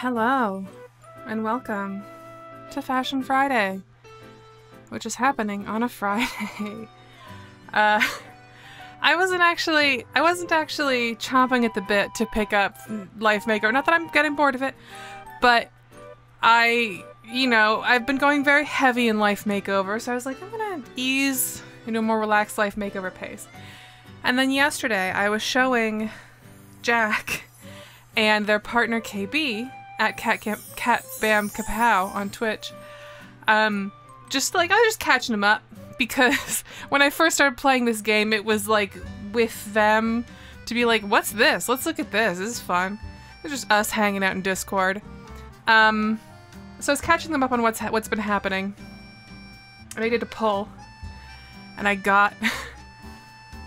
Hello, and welcome to Fashion Friday, which is happening on a Friday. I wasn't actually chomping at the bit to pick up Life Makeover. Not that I'm getting bored of it, but I've been going very heavy in Life Makeover, so I was like, I'm gonna ease into a more relaxed Life Makeover pace. And then yesterday, I was showing Jack and their partner KB at Cat Bam Kapow on Twitch. I was just catching them up because when I first started playing this game, it was like with them to be like, what's this? Let's look at this. This is fun. It's just us hanging out in Discord. So I was catching them up on what's been happening. And I did a pull, and I got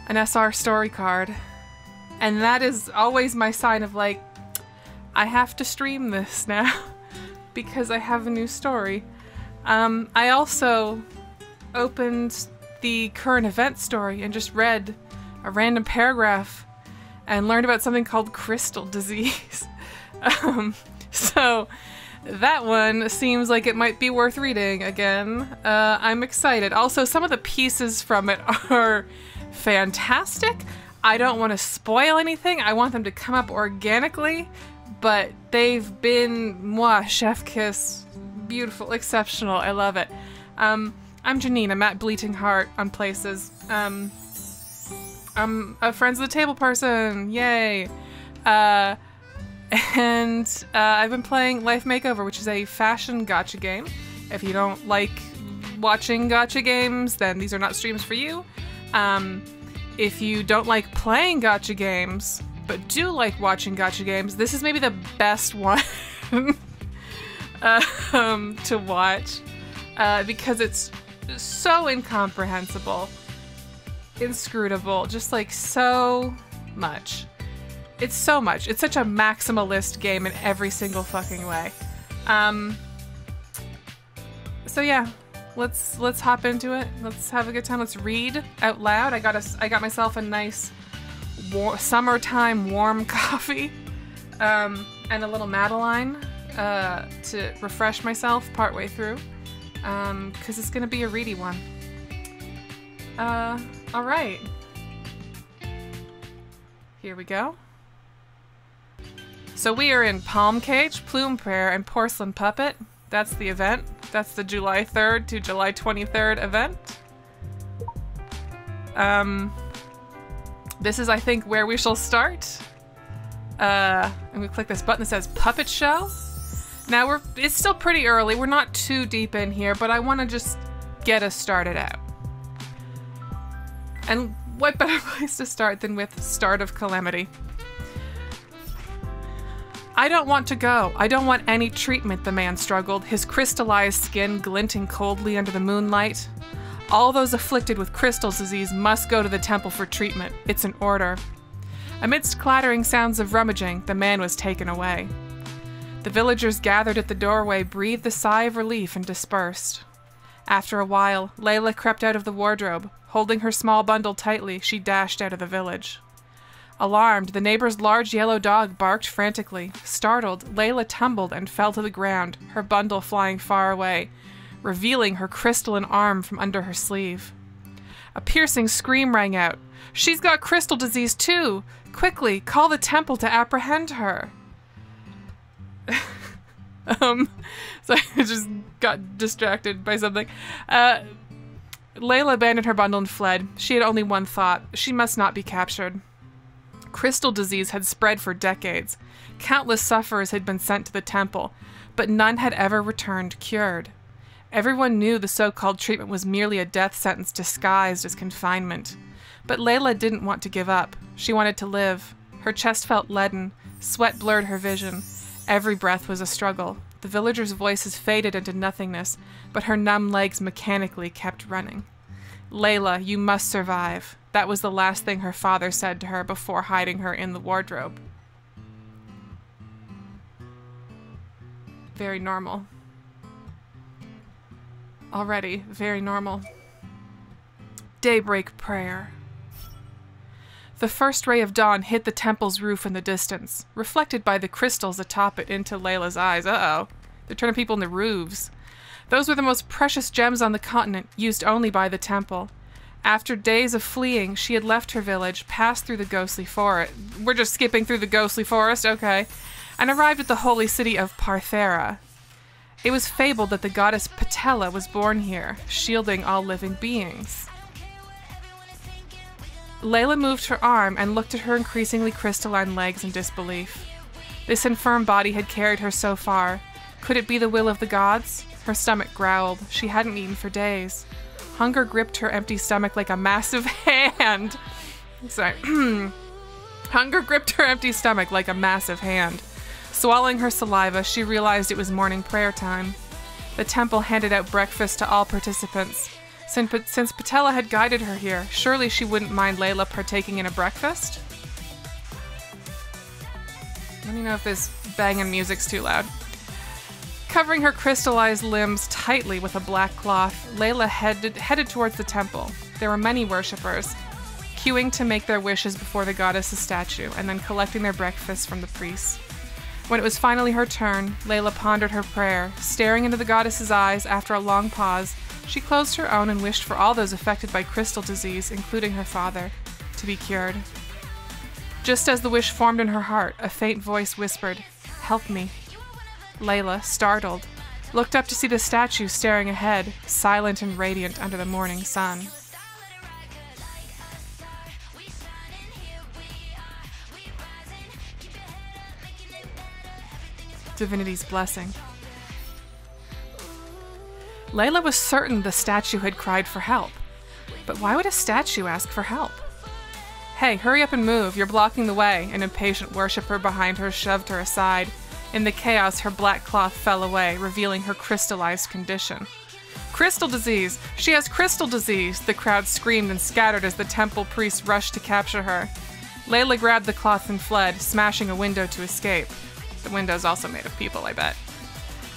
an SR story card, and that is always my sign of like, I have to stream this now because I have a new story. I also opened the current event story and just read a random paragraph and learned about something called crystal disease. So that one seems like it might be worth reading again. I'm excited. Also, some of the pieces from it are fantastic. I don't want to spoil anything. I want them to come up organically, but they've been, chef kiss, beautiful, exceptional. I love it. I'm Janine. I'm at Bleating Heart on places. I'm a Friends of the Table person. Yay. And I've been playing Life Makeover, which is a fashion gacha game. If you don't like watching gacha games, then these are not streams for you. If you don't like playing gacha games, but do like watching gacha games, this is maybe the best one to watch because it's so incomprehensible, inscrutable, just like so much. It's so much. It's such a maximalist game in every single fucking way. So yeah, let's hop into it. Let's have a good time. Let's read out loud. I got myself a nice summertime warm coffee and a little Madeline to refresh myself partway through because it's gonna be a reedy one. All right, here we go. So we are in Palm Cage, Plume Prayer, and Porcelain Puppet. That's the event. That's the July 3rd to July 23rd event. This is, I think, where we shall start. I'm gonna click this button that says Puppet Show. Now it's still pretty early. We're not too deep in here, but I want to just get us started out. And what better place to start than with Start of Calamity? I don't want to go. I don't want any treatment, the man struggled, his crystallized skin glinting coldly under the moonlight. All those afflicted with crystal disease must go to the temple for treatment. It's an order. Amidst clattering sounds of rummaging, the man was taken away. The villagers gathered at the doorway breathed a sigh of relief and dispersed. After a while, Layla crept out of the wardrobe. Holding her small bundle tightly, she dashed out of the village. Alarmed, the neighbor's large yellow dog barked frantically. Startled, Layla tumbled and fell to the ground, her bundle flying far away, revealing her crystalline arm from under her sleeve. A piercing scream rang out. She's got crystal disease too! Quickly, call the temple to apprehend her! So I just got distracted by something. Layla abandoned her bundle and fled. She had only one thought. She must not be captured. Crystal disease had spread for decades. Countless sufferers had been sent to the temple, but none had ever returned cured. Everyone knew the so-called treatment was merely a death sentence disguised as confinement. But Layla didn't want to give up. She wanted to live. Her chest felt leaden. Sweat blurred her vision. Every breath was a struggle. The villagers' voices faded into nothingness, but her numb legs mechanically kept running. Layla, you must survive. That was the last thing her father said to her before hiding her in the wardrobe. Very normal. Already, very normal. Daybreak prayer. The first ray of dawn hit the temple's roof in the distance, reflected by the crystals atop it into Layla's eyes. Uh-oh. They're turning people into roofs. Those were the most precious gems on the continent, used only by the temple. After days of fleeing, she had left her village, passed through the ghostly forest. We're just skipping through the ghostly forest, okay. And arrived at the holy city of Parthera. It was fabled that the goddess Patella was born here, shielding all living beings. Layla moved her arm and looked at her increasingly crystalline legs in disbelief. This infirm body had carried her so far. Could it be the will of the gods? Her stomach growled. She hadn't eaten for days. Hunger gripped her empty stomach like a massive hand. Sorry. Hunger gripped her empty stomach like a massive hand. Swallowing her saliva, she realized it was morning prayer time. The temple handed out breakfast to all participants. Since Patella had guided her here, surely she wouldn't mind Layla partaking in a breakfast? Let me know if this banging music's too loud. Covering her crystallized limbs tightly with a black cloth, Layla headed towards the temple. There were many worshippers, queuing to make their wishes before the goddess's statue, and then collecting their breakfasts from the priests. When it was finally her turn, Layla pondered her prayer. Staring into the goddess's eyes after a long pause, she closed her own and wished for all those affected by crystal disease, including her father, to be cured. Just as the wish formed in her heart, a faint voice whispered, "Help me." Layla, startled, looked up to see the statue staring ahead, silent and radiant under the morning sun. Divinity's blessing. Layla was certain the statue had cried for help. But why would a statue ask for help? "Hey, hurry up and move, you're blocking the way," an impatient worshipper behind her shoved her aside. In the chaos, her black cloth fell away, revealing her crystallized condition. "Crystal disease! She has crystal disease!" The crowd screamed and scattered as the temple priests rushed to capture her. Layla grabbed the cloth and fled, smashing a window to escape. The window's also made of people, I bet.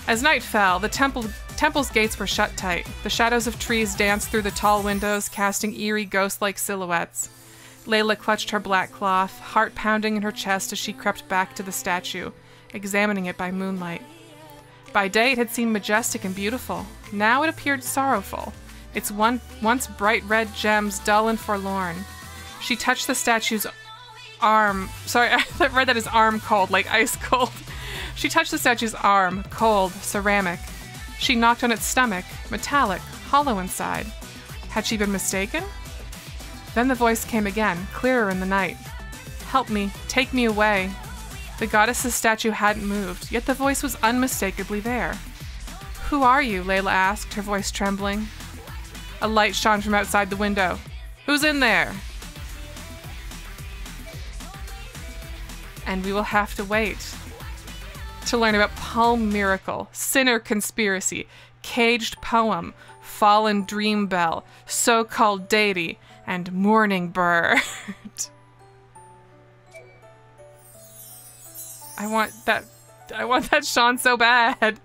As night fell, the temple's gates were shut tight. The shadows of trees danced through the tall windows, casting eerie ghost-like silhouettes. Layla clutched her black cloth, heart pounding in her chest as she crept back to the statue, examining it by moonlight. By day it had seemed majestic and beautiful. Now it appeared sorrowful, its once bright red gems dull and forlorn. She touched the statue's arm. Sorry, I read that as arm cold, like ice cold. She touched the statue's arm, cold, ceramic. She knocked on its stomach, metallic, hollow inside. Had she been mistaken? Then the voice came again, clearer in the night. "Help me, take me away." The goddess's statue hadn't moved, yet the voice was unmistakably there. "Who are you?" Layla asked, her voice trembling. A light shone from outside the window. "Who's in there?" And we will have to wait to learn about Palm Miracle, Sinner Conspiracy, Caged Poem, Fallen Dream Bell, So-Called Deity, and Morning Bird. I want that Sean so bad.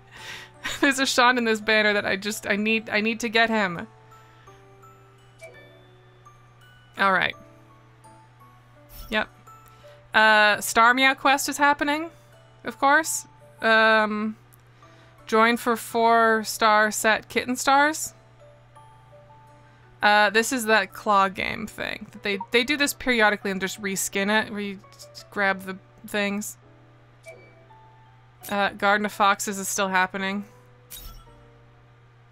There's a Sean in this banner that I need to get him. All right. Yep. Star Meow Quest is happening, of course. Join for 4-star set kitten stars. This is that claw game thing. They do this periodically and just reskin it, where you grab the things. Garden of Foxes is still happening.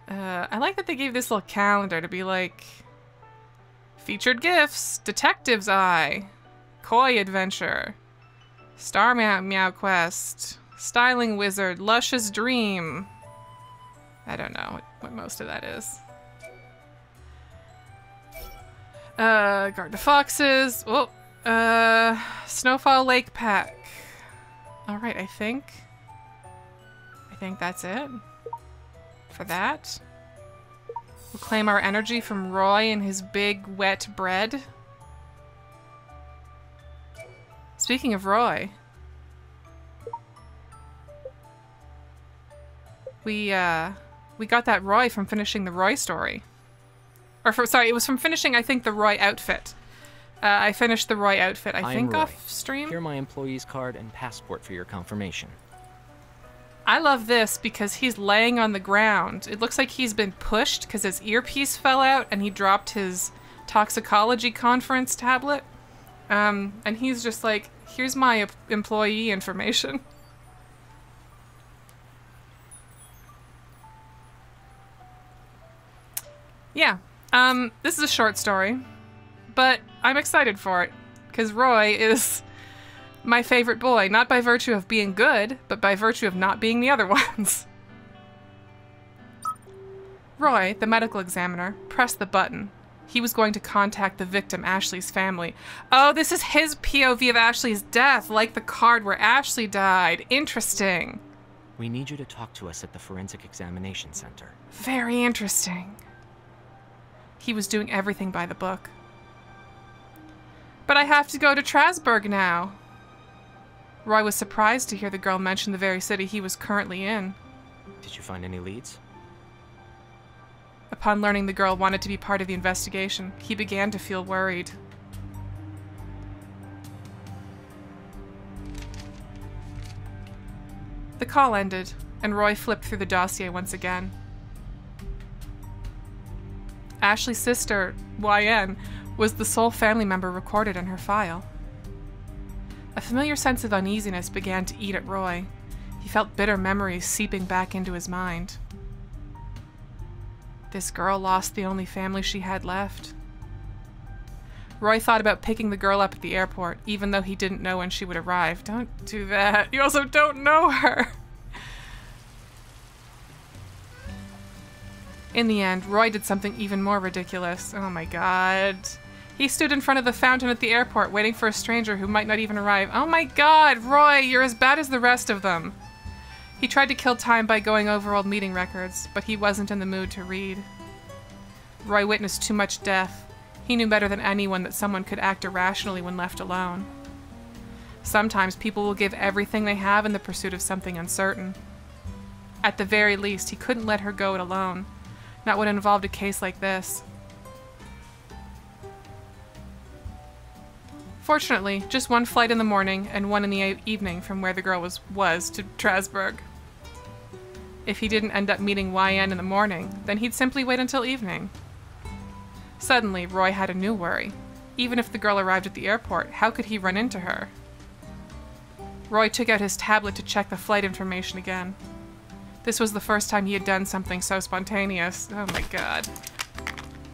I like that they gave this little calendar to be like, featured gifts, Detective's Eye, Koi Adventure, Star Meow Quest, Styling Wizard, Luscious Dream. I don't know what most of that is. Garden of Foxes. Oh, Snowfall Lake Pack. Alright, I think that's it for that. We'll claim our energy from Roy and his big wet bread. Speaking of Roy, we got that Roy from finishing the Roy story. Sorry, it was from finishing, I think, the Roy outfit. I finished the Roy outfit, I think, Roy. off stream. Here my employee's card and passport for your confirmation. I love this because he's laying on the ground. It looks like he's been pushed because his earpiece fell out and he dropped his toxicology conference tablet. And he's just like, here's my employee information. Yeah, this is a short story, but I'm excited for it because Roy is my favorite boy, not by virtue of being good, but by virtue of not being the other ones. Roy, the medical examiner, pressed the button. He was going to contact the victim, Ashley's family. Oh, this is his POV of Ashley's death, like the card where Ashley died. Interesting. We need you to talk to us at the Forensic Examination Center. Very interesting. He was doing everything by the book. But I have to go to Strasbourg now. Roy was surprised to hear the girl mention the very city he was currently in. Did you find any leads? Upon learning the girl wanted to be part of the investigation, he began to feel worried. The call ended, and Roy flipped through the dossier once again. Ashley's sister, YN, was the sole family member recorded in her file. A familiar sense of uneasiness began to eat at Roy. He felt bitter memories seeping back into his mind. This girl lost the only family she had left. Roy thought about picking the girl up at the airport, even though he didn't know when she would arrive. Don't do that. You also don't know her. In the end, Roy did something even more ridiculous. Oh my god. He stood in front of the fountain at the airport waiting for a stranger who might not even arrive. Oh my god, Roy, you're as bad as the rest of them. He tried to kill time by going over old meeting records, but he wasn't in the mood to read. Roy witnessed too much death. He knew better than anyone that someone could act irrationally when left alone. Sometimes people will give everything they have in the pursuit of something uncertain. At the very least, he couldn't let her go it alone. Not when it involved a case like this. Fortunately, just one flight in the morning and one in the evening from where the girl was to Strasbourg. If he didn't end up meeting YN in the morning, then he'd simply wait until evening. Suddenly, Roy had a new worry. Even if the girl arrived at the airport, how could he run into her? Roy took out his tablet to check the flight information again. This was the first time he had done something so spontaneous. Oh my god.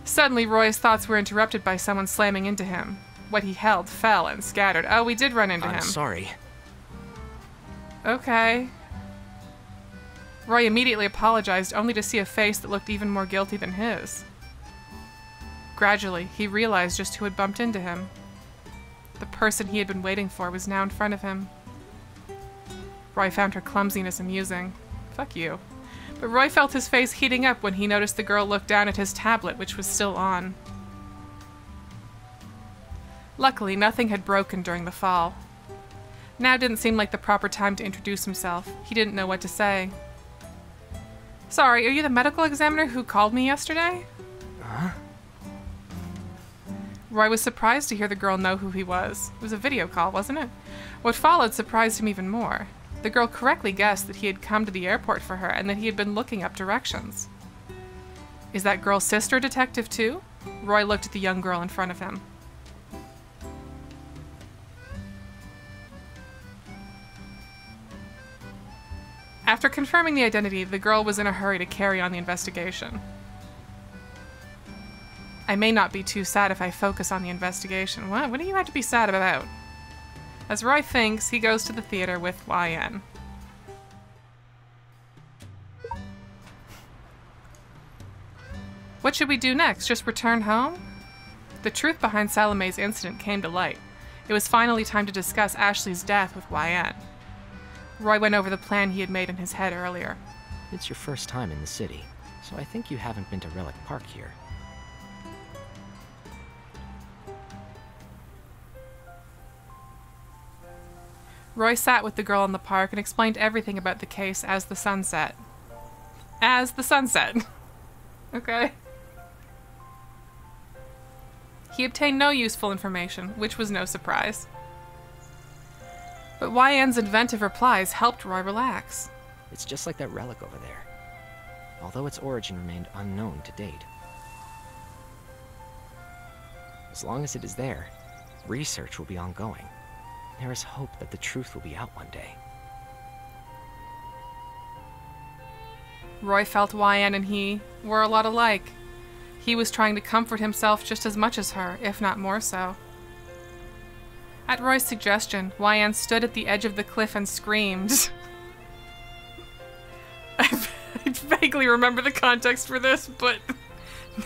Suddenly, Roy's thoughts were interrupted by someone slamming into him. What he held fell and scattered. Oh, we did run into him. I'm sorry. Okay. Roy immediately apologized, only to see a face that looked even more guilty than his. Gradually, he realized just who had bumped into him. The person he had been waiting for was now in front of him. Roy found her clumsiness amusing. Fuck you. But Roy felt his face heating up when he noticed the girl look down at his tablet, which was still on. Luckily, nothing had broken during the fall. Now didn't seem like the proper time to introduce himself. He didn't know what to say. Sorry, are you the medical examiner who called me yesterday? Huh? Roy was surprised to hear the girl know who he was. It was a video call, wasn't it? What followed surprised him even more. The girl correctly guessed that he had come to the airport for her and that he had been looking up directions. Is that girl's sister a detective too? Roy looked at the young girl in front of him. After confirming the identity, the girl was in a hurry to carry on the investigation. I may not be too sad if I focus on the investigation. What do you have to be sad about? As Roy thinks, he goes to the theater with YN. What should we do next? Just return home? The truth behind Salome's incident came to light. It was finally time to discuss Ashley's death with YN. Roy went over the plan he had made in his head earlier. It's your first time in the city, so I think you haven't been to Relic Park here. Roy sat with the girl in the park and explained everything about the case as the sun set. As the sun set. Okay. he obtained no useful information, which was no surprise. But YN's inventive replies helped Roy relax. It's just like that relic over there, although its origin remained unknown to date. As long as it is there, research will be ongoing. There is hope that the truth will be out one day. Roy felt YN and he were a lot alike. He was trying to comfort himself just as much as her, if not more so. At Roy's suggestion, YN stood at the edge of the cliff and screamed. I vaguely remember the context for this, but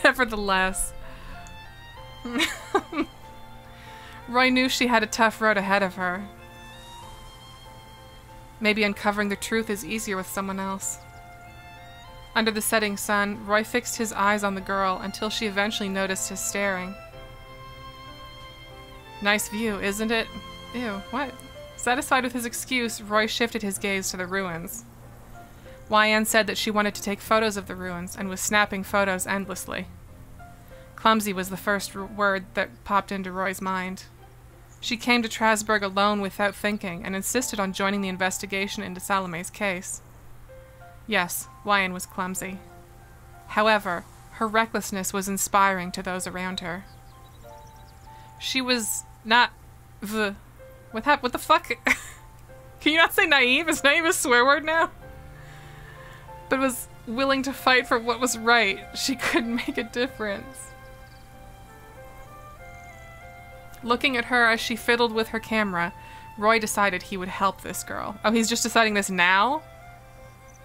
nevertheless. Roy knew she had a tough road ahead of her. Maybe uncovering the truth is easier with someone else. Under the setting sun, Roy fixed his eyes on the girl until she eventually noticed his staring. Nice view, isn't it? Ew, what? Satisfied with his excuse, Roy shifted his gaze to the ruins. YN said that she wanted to take photos of the ruins and was snapping photos endlessly. Clumsy was the first word that popped into Roy's mind. She came to Strasbourg alone without thinking and insisted on joining the investigation into Salome's case. Yes, YN was clumsy. However, her recklessness was inspiring to those around her. She was not what the fuck? Can you not say naive? Is naive a swear word now? But was willing to fight for what was right. She could make a difference. Looking at her as she fiddled with her camera, Roy decided he would help this girl. Oh, he's just deciding this now?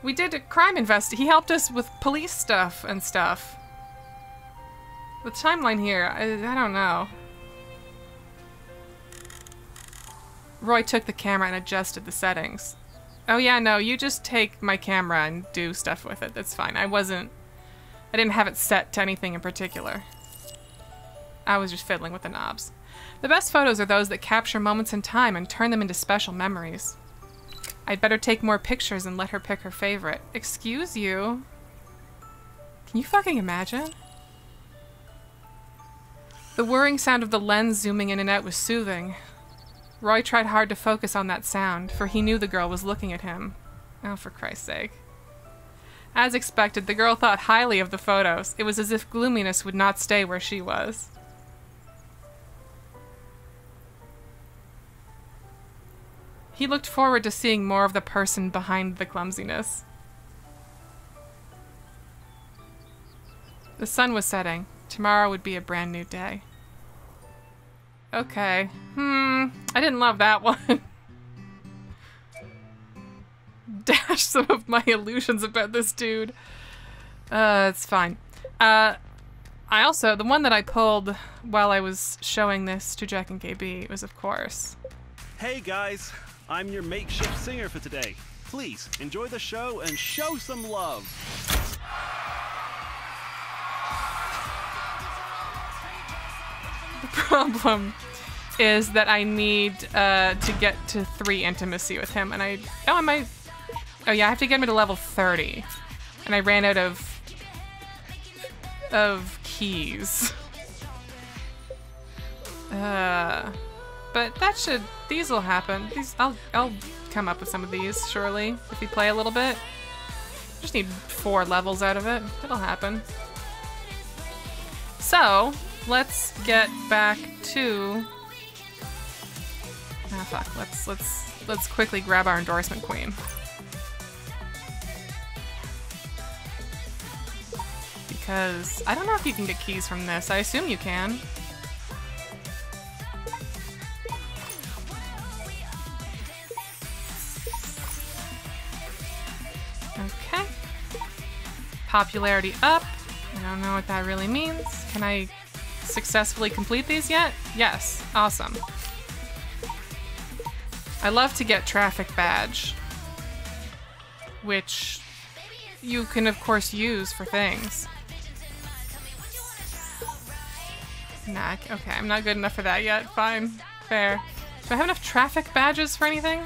We did a crime he helped us with police stuff and stuff. The timeline here, I don't know. Roy took the camera and adjusted the settings. Oh yeah, no, you just take my camera and do stuff with it. That's fine. I didn't have it set to anything in particular. I was just fiddling with the knobs. The best photos are those that capture moments in time and turn them into special memories. I'd better take more pictures and let her pick her favorite. Excuse you? Can you fucking imagine? The whirring sound of the lens zooming in and out was soothing. Roy tried hard to focus on that sound, for he knew the girl was looking at him. Oh, for Christ's sake. As expected, the girl thought highly of the photos. It was as if gloominess would not stay where she was. He looked forward to seeing more of the person behind the clumsiness. The sun was setting. Tomorrow would be a brand new day. Okay. I didn't love that one. Dash some of my illusions about this dude. It's fine. The one that I pulled while I was showing this to Jack and KB was, of course... Hey guys, I'm your makeshift singer for today. Please, enjoy the show and show some love. The problem is that I need to get to 3 intimacy with him, and oh yeah, I have to get him to level 30, and I ran out of keys. But these will happen. I'll come up with some of these, surely, if we play a little bit. Just need 4 levels out of it. It'll happen. So, let's get back to... Ah, fuck. Let's quickly grab our endorsement queen. Because I don't know if you can get keys from this. I assume you can. Okay. Popularity up. I don't know what that really means. Can I successfully complete these yet? Yes. Awesome. I love to get traffic badge, which you can of course use for things. Nah, okay, I'm not good enough for that yet. Fine. Fair. Do I have enough traffic badges for anything?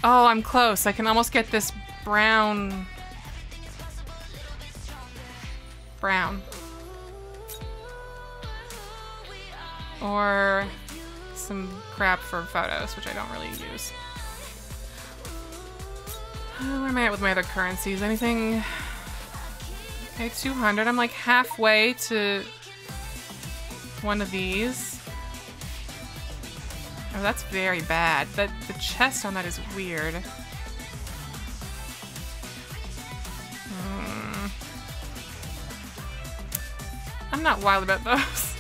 Oh, I'm close. I can almost get this brown. or some crap for photos, which I don't really use. Where am I at with my other currencies? Anything? Okay, 200. I'm like halfway to one of these. Oh, that's very bad. The chest on that is weird. I'm not wild about those.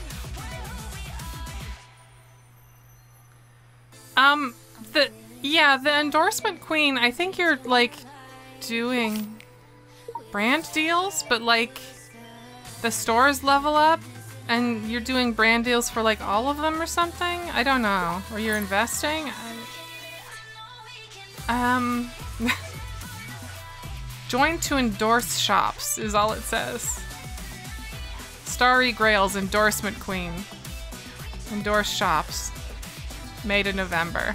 The endorsement queen, I think you're like doing brand deals, but like the stores level up and you're doing brand deals for like all of them or something? I don't know. Or you're investing? Join to endorse shops is all it says. Starry Grail's endorsement queen. Endorse shops. May to November.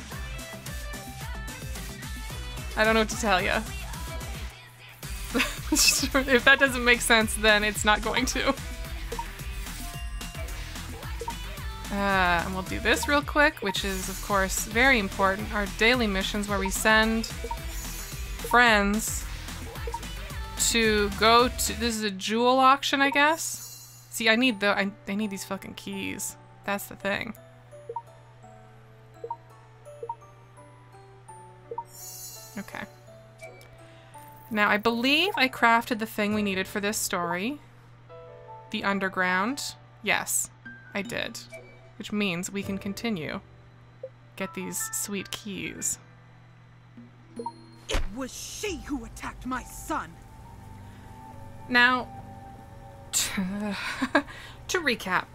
I don't know what to tell you. If that doesn't make sense, then it's not going to. And we'll do this real quick, which is, of course, very important. Our daily missions where we send friends to go to... This is a jewel auction, I guess? See, I need these fucking keys. That's the thing. Okay. Now, I believe I crafted the thing we needed for this story. The underground. Yes, I did. Which means we can continue. Get these sweet keys. It was she who attacked my son. Now, to recap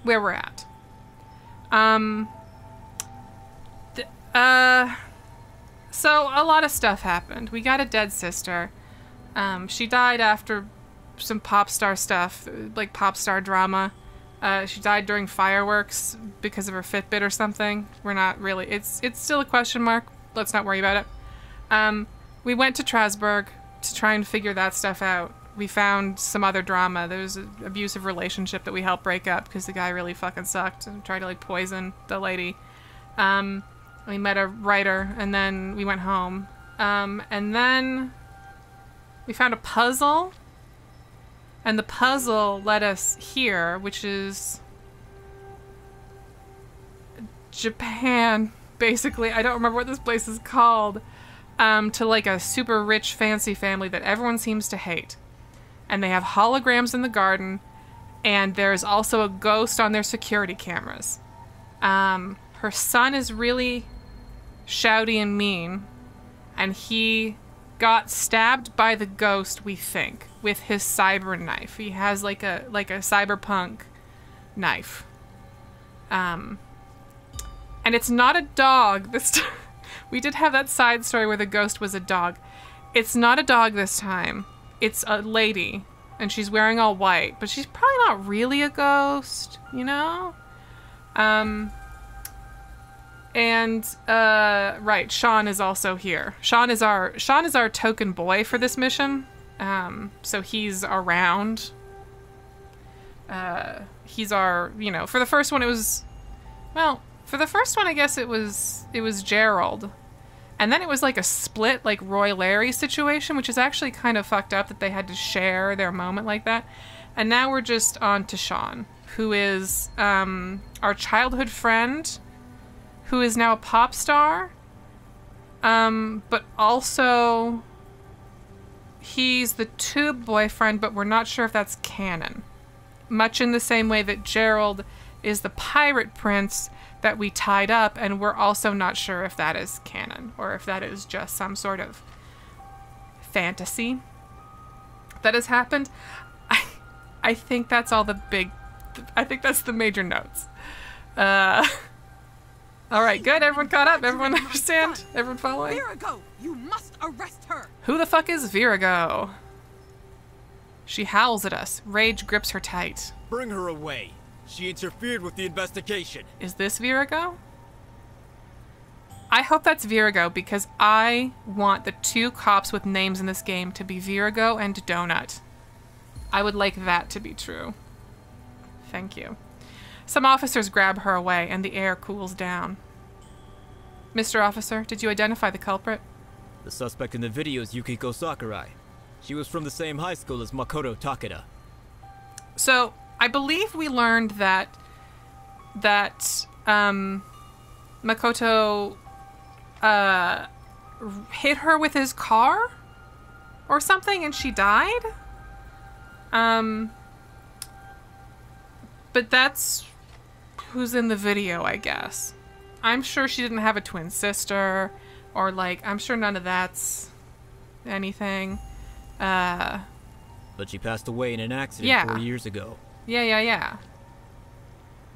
where we're at. So a lot of stuff happened. We got a dead sister. She died after some pop star stuff, like pop star drama. She died during fireworks because of her Fitbit or something. We're not really... It's still a question mark. Let's not worry about it. We went to Strasbourg to try and figure that stuff out. We found some other drama. There was an abusive relationship that we helped break up because the guy really fucking sucked and tried to like poison the lady. We met a writer and then we went home. And then we found a puzzle. And the puzzle led us here, which is Japan, basically. I don't remember what this place is called. To like a super rich, fancy family that everyone seems to hate. And they have holograms in the garden, and there's also a ghost on their security cameras. Her son is really shouty and mean, and he got stabbed by the ghost, we think, with his cyber knife. He has like a cyberpunk knife. And it's not a dog this time. We did have that side story where the ghost was a dog. It's not a dog this time. It's a lady, and she's wearing all white, but she's probably not really a ghost, you know? Right, Sean is also here. Sean is our token boy for this mission. So he's around. He's our, you know, for the first one I guess it was Gerald. And then it was like a split, like Roy Larry situation, which is actually kind of fucked up that they had to share their moment like that. And now we're just on to Sean, who is our childhood friend, who is now a pop star, but also he's the tube boyfriend, but we're not sure if that's canon. Much in the same way that Gerald is the pirate prince that we tied up, and we're also not sure if that is canon, or if that is just some sort of fantasy that has happened. I think that's all I think that's the major notes. Alright, good. Everyone caught up? Everyone understand? Everyone following? Virago, you must arrest her. Who the fuck is Virago? She howls at us. Rage grips her tight. Bring her away. She interfered with the investigation. Is this Virago? I hope that's Virago because I want the two cops with names in this game to be Virago and Donut. I would like that to be true. Thank you. Some officers grab her away, and the air cools down. Mr. Officer, did you identify the culprit? The suspect in the video is Yukiko Sakurai. She was from the same high school as Makoto Takeda. So, I believe we learned that Makoto hit her with his car or something and she died. But that's who's in the video, I guess. I'm sure she didn't have a twin sister or like, I'm sure none of that's anything. But she passed away in an accident 4 years ago. Yeah.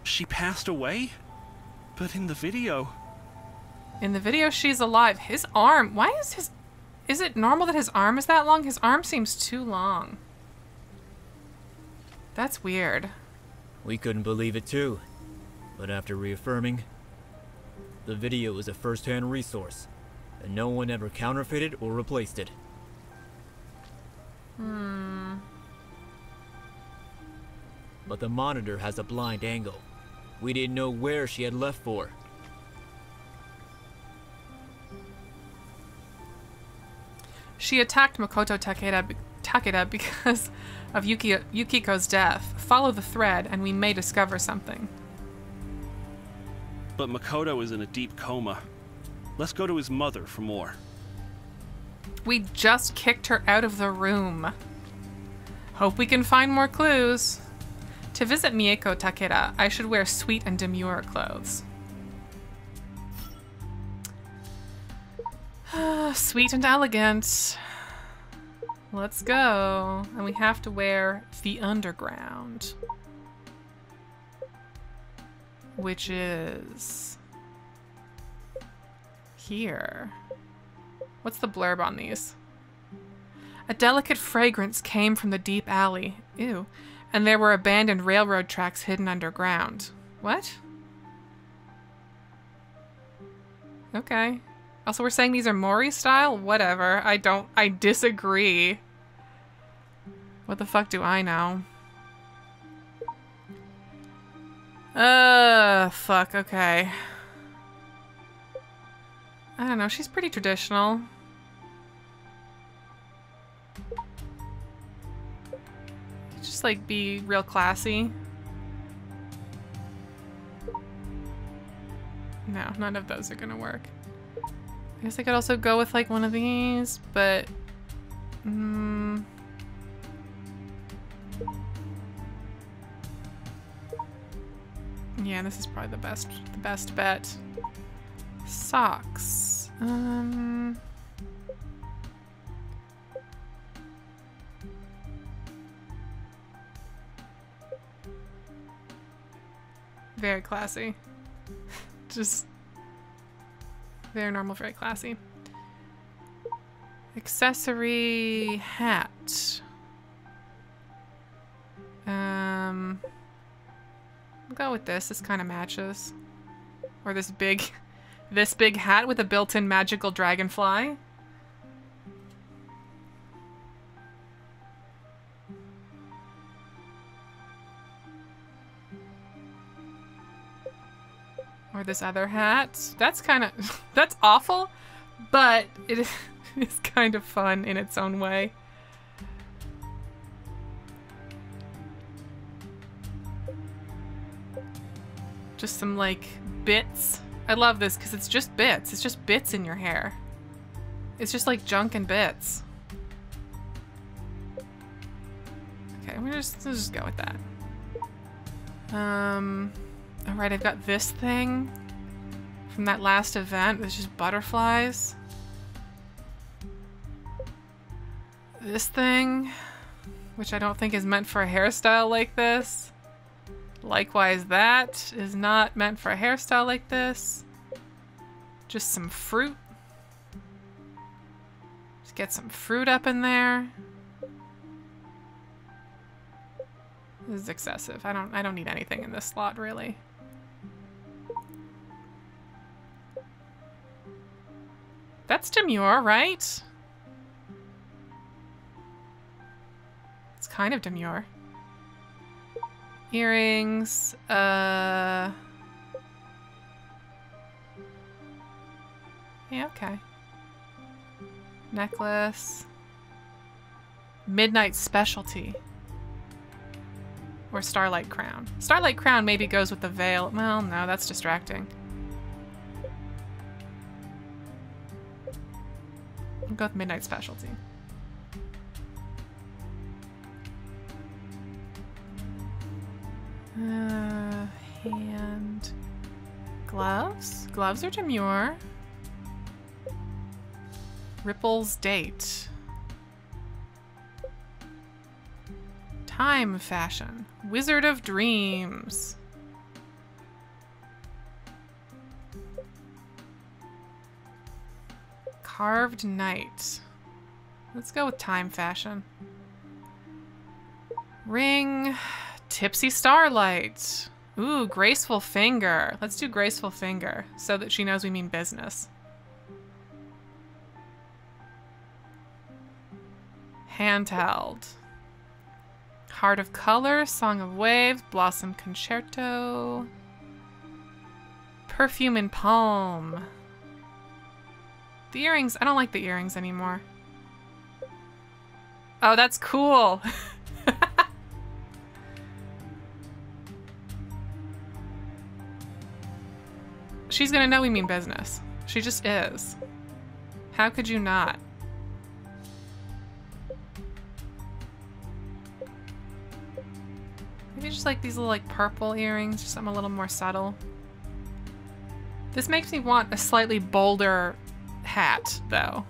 She passed away? But in the video... In the video, she's alive. His arm... Why is his... Is it normal that his arm is that long? His arm seems too long. That's weird. We couldn't believe it too. But after reaffirming, the video is a first-hand resource, and no one ever counterfeited or replaced it. But the monitor has a blind angle. We didn't know where she had left for. She attacked Makoto Takeda because of Yukiko's death. Follow the thread and we may discover something. But Makoto is in a deep coma. Let's go to his mother for more. We just kicked her out of the room. Hope we can find more clues. To visit Mieko Takeda, I should wear sweet and demure clothes. Sweet and elegant. Let's go. And we have to wear the underground. Which is... here. What's the blurb on these? A delicate fragrance came from the deep alley. Ew. And there were abandoned railroad tracks hidden underground. What? Okay. Also, we're saying these are Mori style? Whatever. I disagree. What the fuck do I know? Fuck, okay. I don't know, she's pretty traditional. Just like be real classy. No, none of those are gonna work. I guess I could also go with like one of these, but yeah, this is probably the best bet. Socks. Very classy. Just very normal, very classy. Accessory hat. I'll go with this. This kind of matches. Or this big hat with a built-in magical dragonfly. Or this other hat. That's kind of... that's awful, but it is kind of fun in its own way. Just some, like, bits. I love this because it's just bits. It's just bits in your hair. It's just like junk and bits. Okay, let's just go with that. Alright, I've got this thing from that last event. It's just butterflies. This thing, which I don't think is meant for a hairstyle like this. Likewise, that is not meant for a hairstyle like this. Just some fruit. Just get some fruit up in there. This is excessive. I don't need anything in this slot, really. That's demure, right? It's kind of demure. Earrings. Yeah, okay. Necklace. Midnight specialty. Or Starlight Crown. Starlight Crown maybe goes with the veil. Well, no, that's distracting. I'll go with Midnight Specialty. Hand. Gloves? Gloves are demure. Ripple's date. Time fashion. Wizard of Dreams. Carved Knight. Let's go with time fashion. Ring. Tipsy Starlight. Ooh, graceful finger. Let's do graceful finger so that she knows we mean business. Handheld. Heart of Color, Song of Waves, Blossom Concerto. Perfume and Palm. The earrings, I don't like the earrings anymore. Oh, that's cool. She's gonna know we mean business. She just is. How could you not? Maybe just like these little like purple earrings, just something a little more subtle. This makes me want a slightly bolder hat, though.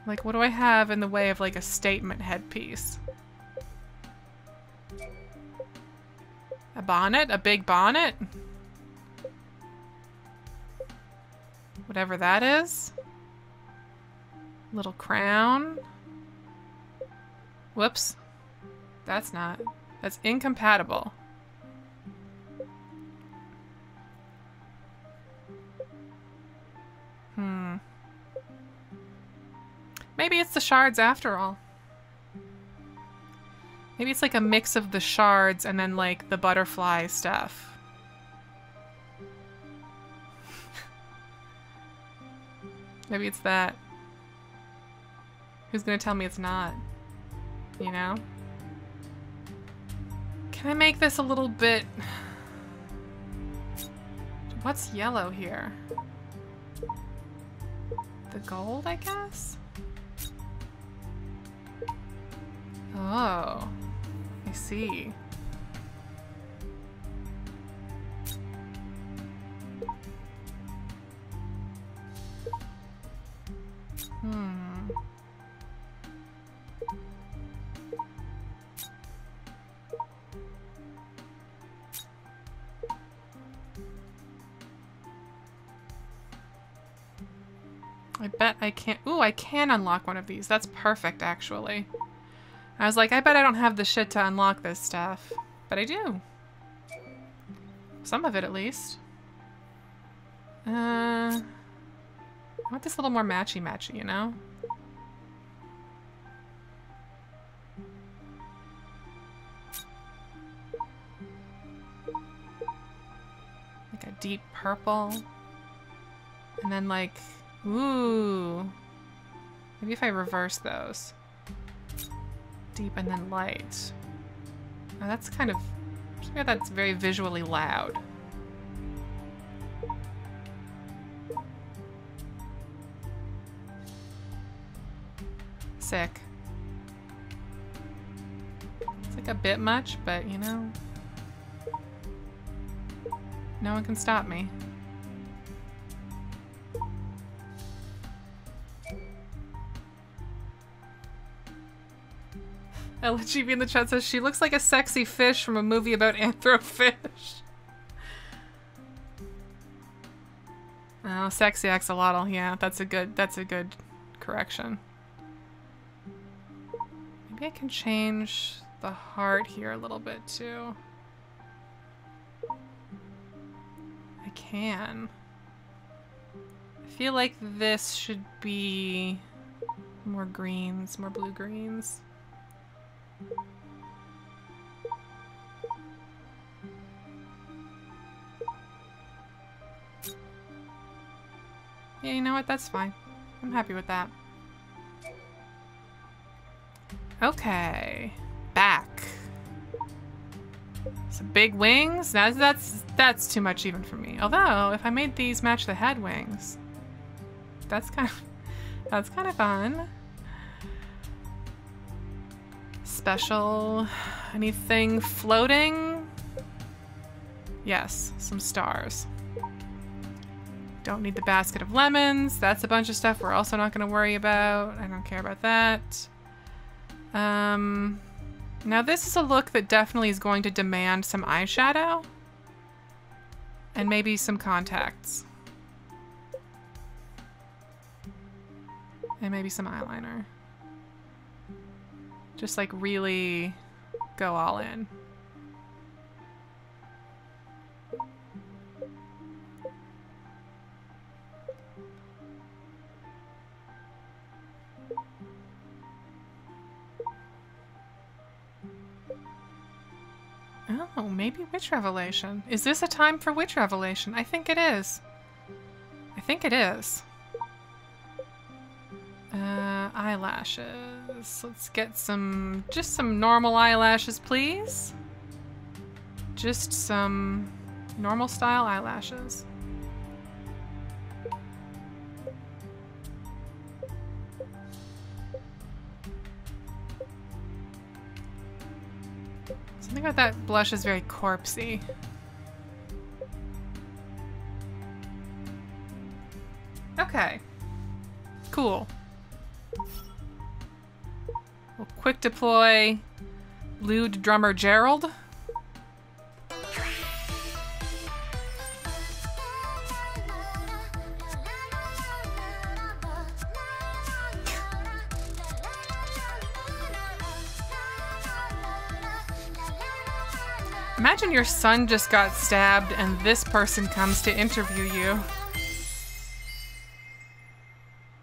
Like, what do I have in the way of like a statement headpiece? A bonnet? A big bonnet? Whatever that is. Little crown. Whoops. That's not. That's incompatible. Maybe it's the shards after all. Maybe it's like a mix of the shards and then like the butterfly stuff. Maybe it's that. Who's gonna tell me it's not? You know? Can I make this a little bit... What's yellow here? The gold, I guess? Oh, I see. I bet I can't. Ooh, I can unlock one of these. That's perfect, actually. I was like, I bet I don't have the shit to unlock this stuff. But I do. Some of it, at least. I want this a little more matchy-matchy, you know? Like a deep purple. And then like, ooh. Maybe if I reverse those. Deep and then light. Oh, that's kind of, yeah, that's very visually loud. Sick. It's like a bit much, but you know, no one can stop me. LGB in the chat says she looks like a sexy fish from a movie about anthrofish. Oh, sexy axolotl. Yeah, that's a good correction. Maybe I can change the heart here a little bit too. I can. I feel like this should be more greens, more blue greens. Yeah, you know what? That's fine. I'm happy with that. Okay. Back. Some big wings? That's too much even for me. Although, if I made these match the head wings, that's kind of fun. Special. Anything floating? Yes, some stars. Don't need the basket of lemons. That's a bunch of stuff we're also not going to worry about. I don't care about that. Now this is a look that definitely is going to demand some eyeshadow. And maybe some contacts. And maybe some eyeliner. Just like really go all in. Oh, maybe Witch Revelation. Is this a time for Witch Revelation? I think it is. I think it is. Eyelashes. Let's get just some normal eyelashes, please. Just some normal style eyelashes. Something about that blush is very corpsey. Okay. Cool. We'll quick deploy lewd drummer Gerald. Imagine your son just got stabbed and this person comes to interview you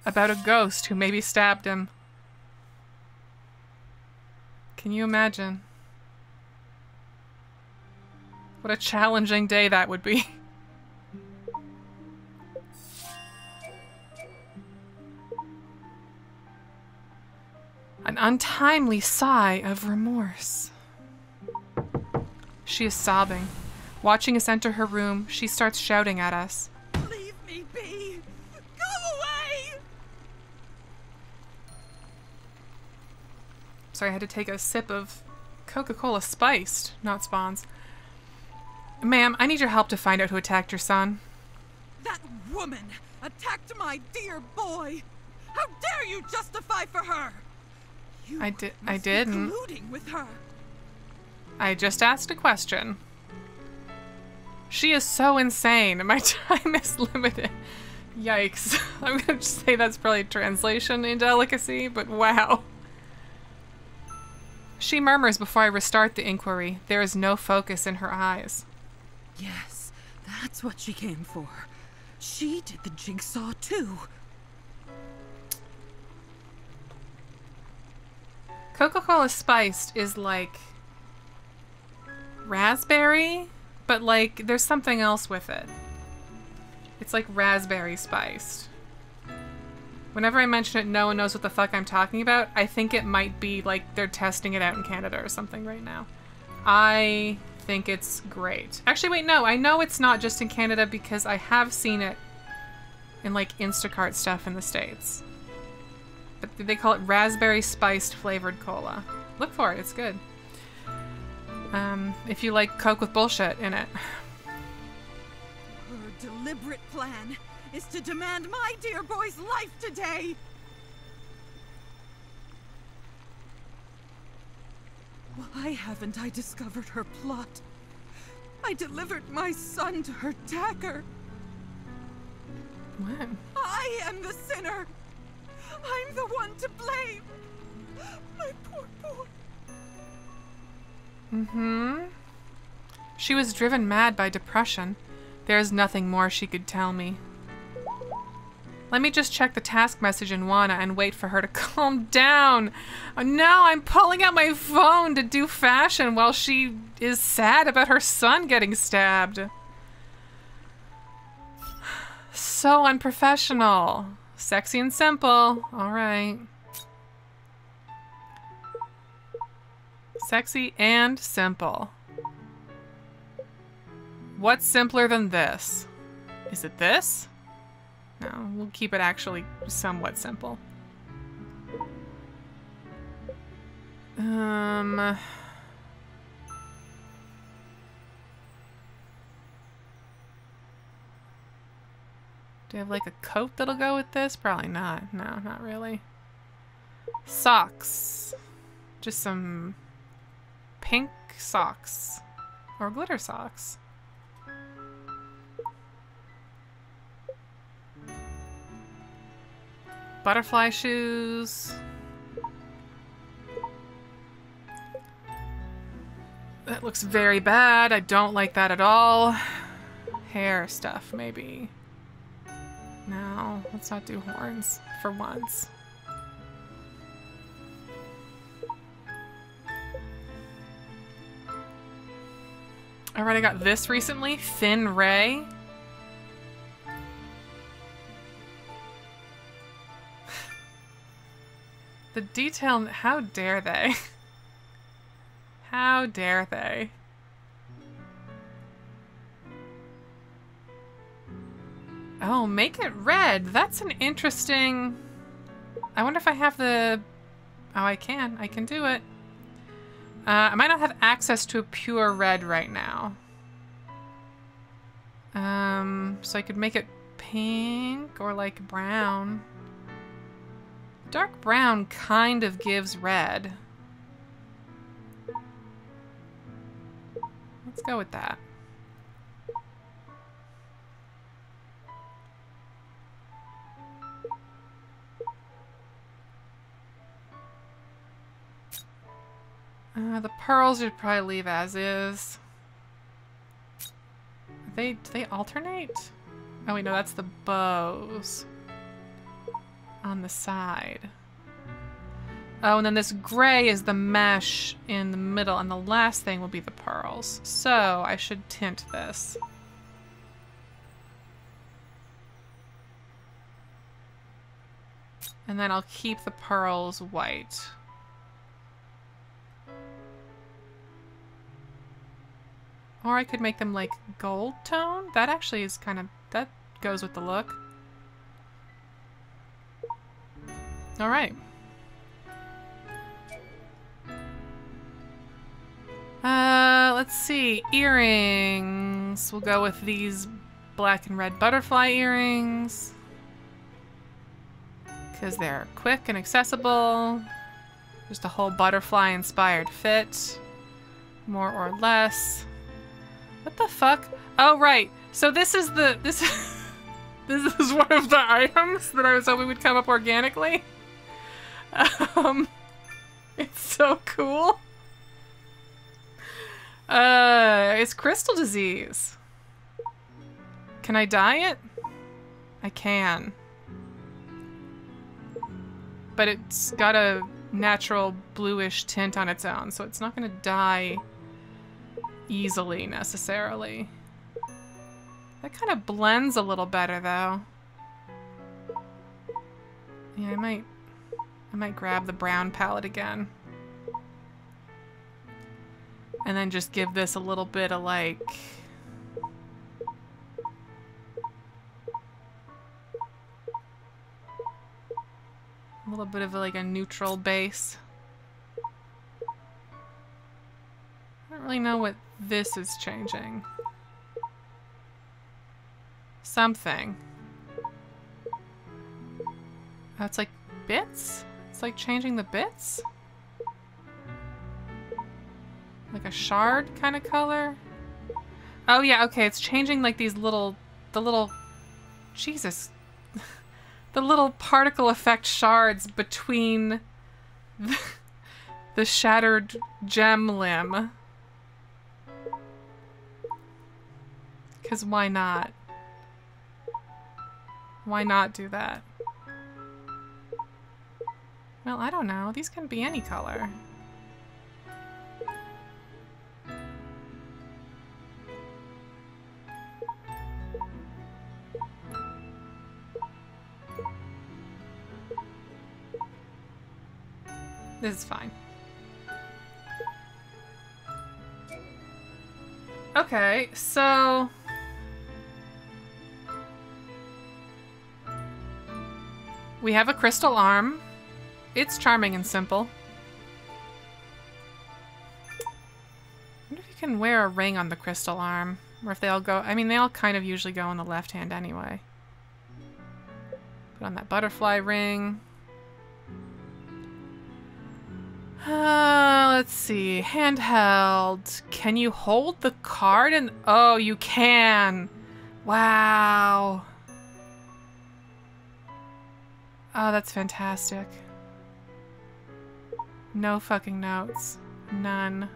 about a ghost who maybe stabbed him. Can you imagine? What a challenging day that would be. An untimely sigh of remorse. She is sobbing. Watching us enter her room, she starts shouting at us. Leave me be! Go away! Sorry, I had to take a sip of Coca-Cola spiced, not Spawns. Ma'am, I need your help to find out who attacked your son. That woman attacked my dear boy! How dare you justify for her! You I must didn't. be colluding with her. I just asked a question. She is so insane. My time is limited. Yikes. I'm gonna just say that's probably translation indelicacy, but wow. She murmurs before I restart the inquiry. There is no focus in her eyes. Yes, that's what she came for. She did the jigsaw too. Coca-Cola spiced is like raspberry, but like there's something else with it. It's like raspberry spiced. Whenever I mention it, no one knows what the fuck I'm talking about. I think it might be like they're testing it out in Canada or something right now. I think it's great. Actually, wait, no, I know it's not just in Canada because I have seen it in like Instacart stuff in the States. But they call it raspberry spiced flavored cola. Look for it, it's good. If you like Coke with bullshit in it. Her deliberate plan is to demand my dear boy's life today. Why haven't I discovered her plot? I delivered my son to her attacker. What? I am the sinner. I'm the one to blame. My poor boy. Mm-hmm. She was driven mad by depression. There's nothing more she could tell me. Let me just check the task message in Wana and wait for her to calm down. No, I'm pulling out my phone to do fashion while she is sad about her son getting stabbed. so unprofessional. Sexy and simple. All right. Sexy and simple. What's simpler than this? Is it this? No, we'll keep it actually somewhat simple. Do I have like a coat that'll go with this? Probably not. No, not really. Socks. Just some pink socks. Or glitter socks. Butterfly shoes. That looks very bad. I don't like that at all. Hair stuff, maybe. No, let's not do horns for once. Alright, I got this recently. Thin Ray. The detail, how dare they? How dare they? Oh, make it red. That's an interesting... I wonder if I have the... Oh, I can. I can do it. I might not have access to a pure red right now. So I could make it pink or like brown. Dark brown kind of gives red. Let's go with that. The pearls you'd probably leave as is. Do they alternate? Oh wait, no, that's the bows on the side. Oh, and then this gray is the mesh in the middle, and the last thing will be the pearls. So I should tint this. And then I'll keep the pearls white. Or I could make them like gold tone. That actually is kind of, that goes with the look. All right. Let's see. Earrings. We'll go with these black and red butterfly earrings. Because they're quick and accessible. Just a whole butterfly inspired fit. More or less. What the fuck? Oh, right. So this is the... This is one of the items that I was hoping would come up organically. It's so cool. It's crystal disease. Can I dye it? I can. But it's got a natural bluish tint on its own, so it's not going to dye easily necessarily. That kind of blends a little better though. Yeah, I might grab the brown palette again. And then just give this a little bit of like... a little bit of like a neutral base. I don't really know what this is changing. Something. Oh, it's like bits? It's like changing the bits? Like a shard kind of color? Oh yeah, okay, it's changing like these little... Jesus. The little particle effect shards between the shattered gem limb. Because why not? Why not do that? Well, I don't know. These can be any color. This is fine. Okay, so... we have a crystal arm. It's charming and simple. I wonder if you can wear a ring on the crystal arm. Or if they all go... I mean, they all kind of usually go on the left hand anyway. Put on that butterfly ring. Let's see. Handheld. Can you hold the card? And oh, you can. Wow. Oh, that's fantastic. No fucking notes. None.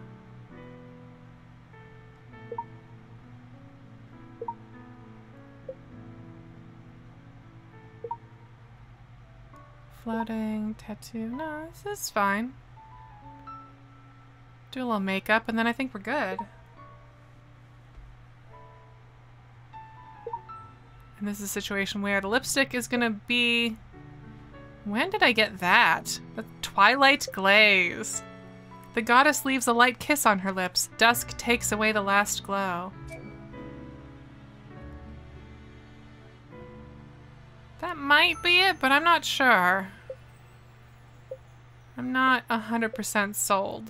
Floating, tattoo. No, this is fine. Do a little makeup, and then I think we're good. And this is a situation where the lipstick is gonna be... when did I get that? The Twilight Glaze. The goddess leaves a light kiss on her lips. Dusk takes away the last glow. That might be it, but I'm not sure. I'm not 100% sold.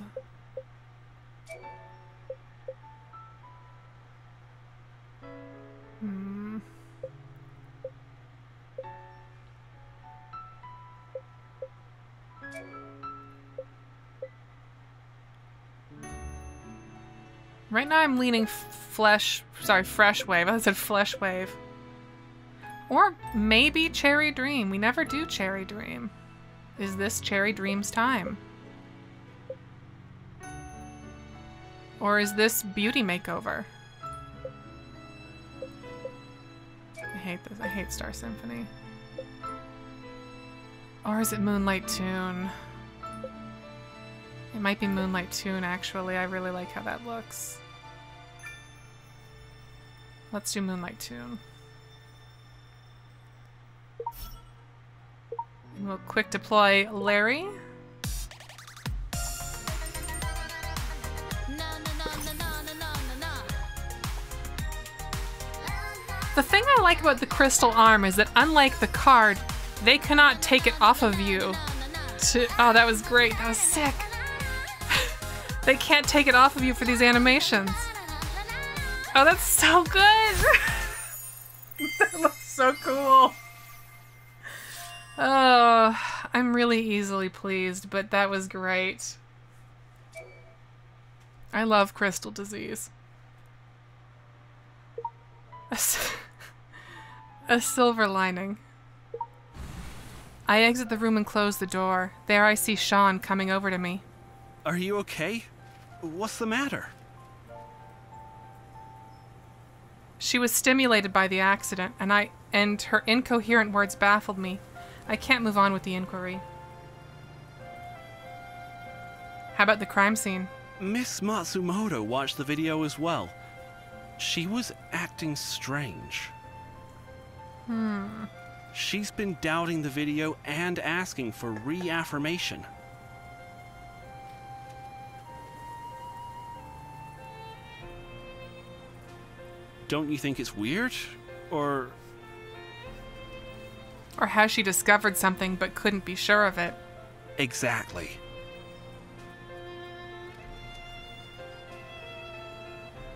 Right now I'm leaning fresh wave. I said flesh wave. Or maybe Cherry Dream. We never do Cherry Dream. Is this Cherry Dream's time? Or is this Beauty Makeover? I hate this. I hate Star Symphony. Or is it Moonlight Tune? It might be Moonlight Tune, actually. I really like how that looks. Let's do Moonlight Tune. And we'll quick deploy Larry. The thing I like about the crystal arm is that unlike the card, they cannot take it off of you. Oh, that was great. That was sick. They can't take it off of you for these animations. Oh, that's so good! That looks so cool. Oh, I'm really easily pleased, but that was great. I love crystal disease. A silver lining. I exit the room and close the door. There I see Sean coming over to me. Are you okay? What's the matter? She was stimulated by the accident, and her incoherent words baffled me. I can't move on with the inquiry. How about the crime scene? Miss Matsumoto watched the video as well. She was acting strange. She's been doubting the video and asking for reaffirmation. Don't you think it's weird? Or has she discovered something but couldn't be sure of it? Exactly.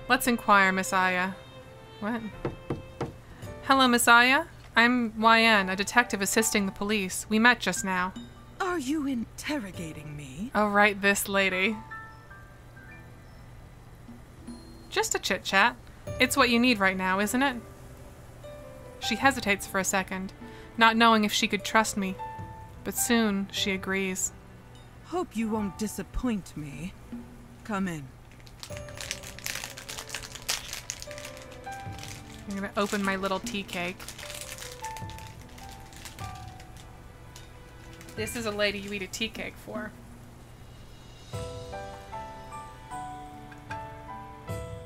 Let's inquire, Miss Aya. What? Hello, Miss Aya. I'm YN, a detective assisting the police. We met just now. Are you interrogating me? Oh, right, this lady. Just a chit-chat. It's what you need right now, isn't it? She hesitates for a second, not knowing if she could trust me. But soon, she agrees. Hope you won't disappoint me. Come in. I'm gonna open my little tea cake. This is a lady you eat a tea cake for.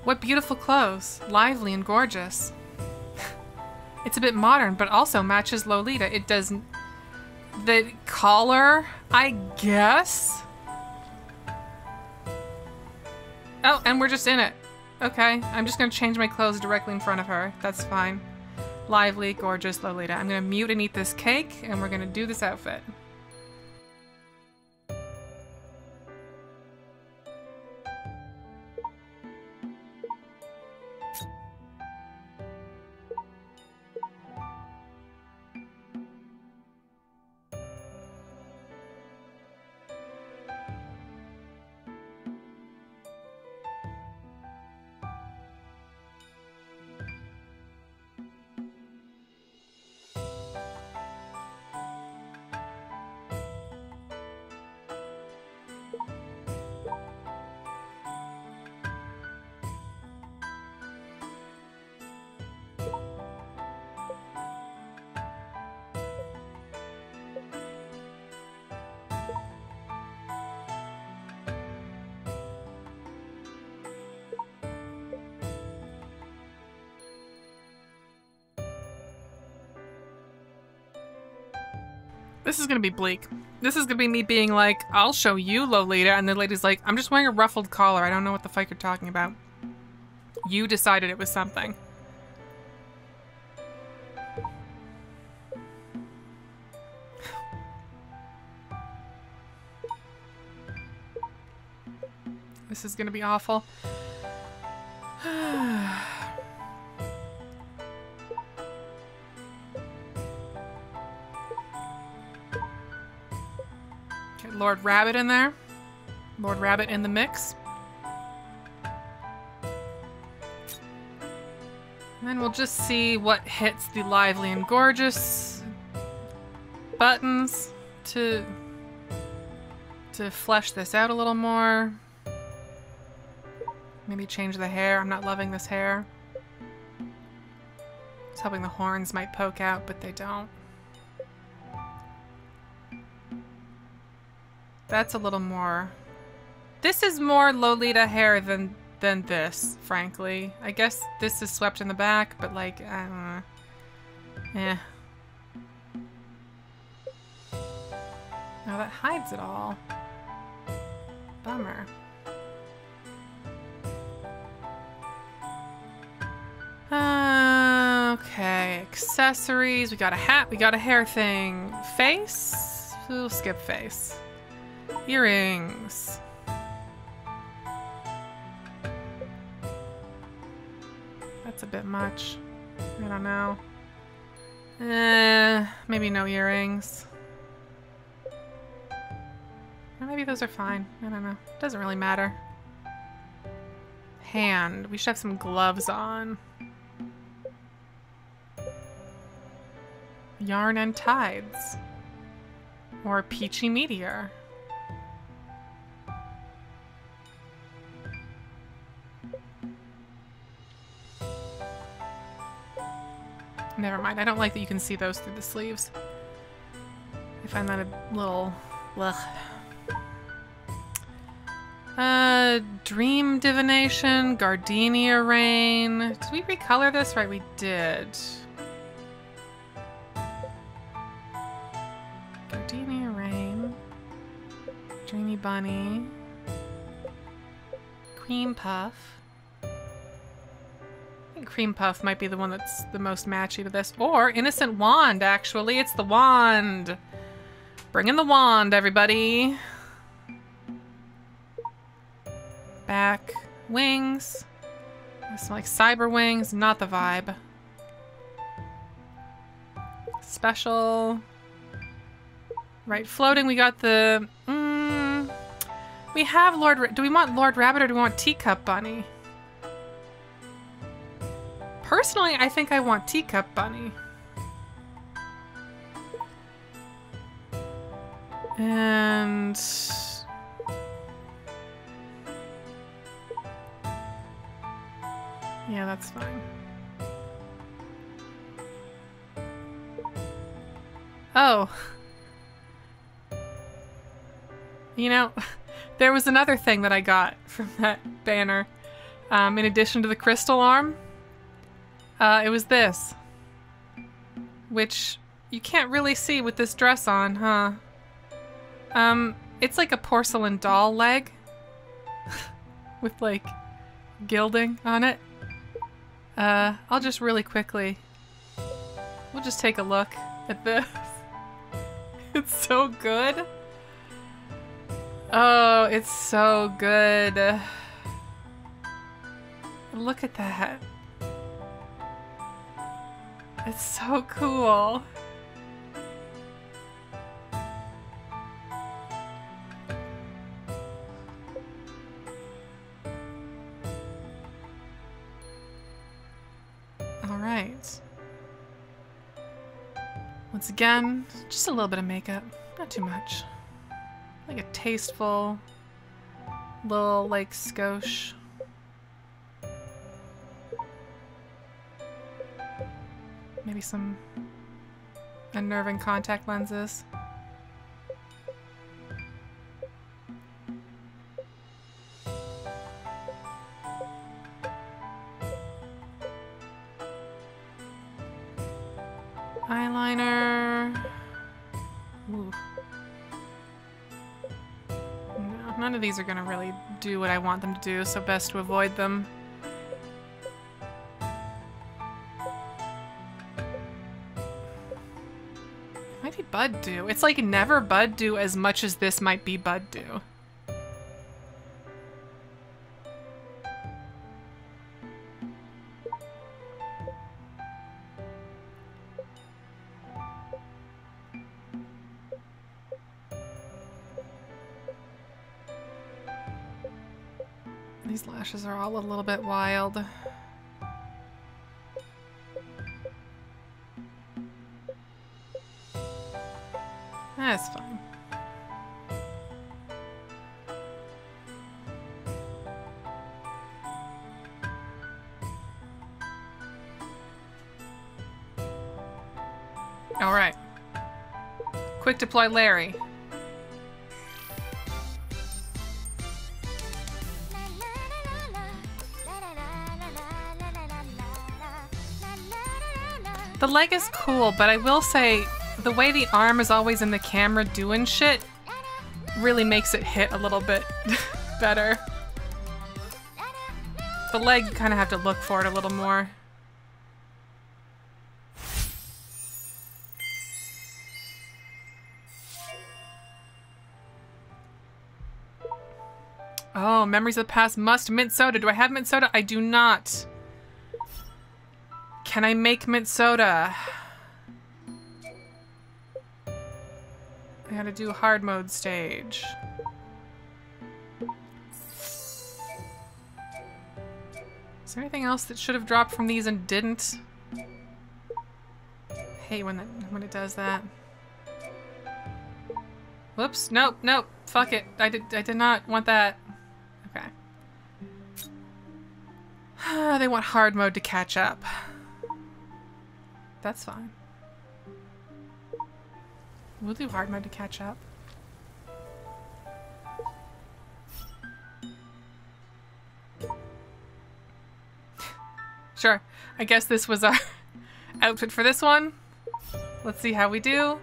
What beautiful clothes. Lively and gorgeous. It's a bit modern, but also matches Lolita. It doesn't... The collar, I guess? Oh, and we're just in it. Okay, I'm just gonna change my clothes directly in front of her. That's fine. Lively, gorgeous Lolita. I'm gonna mute and eat this cake, and we're gonna do this outfit. This is gonna be bleak. This is gonna be me being like, I'll show you, Lolita, and the lady's like, I'm just wearing a ruffled collar. I don't know what the fuck you're talking about. You decided it was something. This is gonna be awful. Get Lord Rabbit in there. Lord Rabbit in the mix. And then we'll just see what hits the lively and gorgeous buttons to flesh this out a little more. Maybe change the hair. I'm not loving this hair. I was hoping the horns might poke out, but they don't. That's a little more... This is more Lolita hair than this, frankly. I guess this is swept in the back, but like, I don't know. Eh. Now that hides it all. Bummer. Okay, accessories. We got a hat, we got a hair thing. Face? We'll skip face. Earrings. That's a bit much. I don't know. Maybe no earrings. Or maybe those are fine. I don't know. Doesn't really matter. Hand. We should have some gloves on. Yarn and Tides. Or Peachy Meteor. Never mind. I don't like that you can see those through the sleeves. I find that a little... Ugh. Dream Divination, Gardenia Rain. Did we recolor this? Right, we did. Gardenia Rain. Dreamy Bunny. Cream Puff. I think Cream Puff might be the one that's the most matchy to this. Or Innocent Wand, actually. It's the wand. Bring in the wand, everybody. Back. Wings. It's like cyber wings, not the vibe. Special. Right, floating, we got the... we have Lord... Do we want Lord Rabbit or do we want Teacup Bunny? Personally, I think I want Teacup Bunny. And... yeah, that's fine. Oh. You know, there was another thing that I got from that banner. In addition to the crystal arm. It was this. Which you can't really see with this dress on, huh? It's like a porcelain doll leg. with like gilding on it. I'll just really quickly, we'll just take a look at this. It's so good. Oh, it's so good. Look at that. It's so cool. All right. Once again, just a little bit of makeup, not too much. Like a tasteful little like skosh. Maybe some unnerving contact lenses. Eyeliner. Ooh. No, none of these are gonna really do what I want them to do, so best to avoid them. Might be Bud Do. It's like never Bud Do as much as this might be Bud Do. These lashes are all a little bit wild. That's fine. All right. Quick deploy Larry. The leg is cool, but I will say the way the arm is always in the camera doing shit really makes it hit a little bit better. The leg, you kind of have to look for it a little more. Oh, memories of the past must mint soda. Do I have mint soda? I do not. Can I make mint soda? I gotta do hard mode stage. Is there anything else that should have dropped from these and didn't? I hate when it does that. Whoops! Nope! Nope! Fuck it! I did not want that. Okay. They want hard mode to catch up. That's fine. We'll do hard mode to catch up. Sure. I guess this was our outfit for this one. Let's see how we do.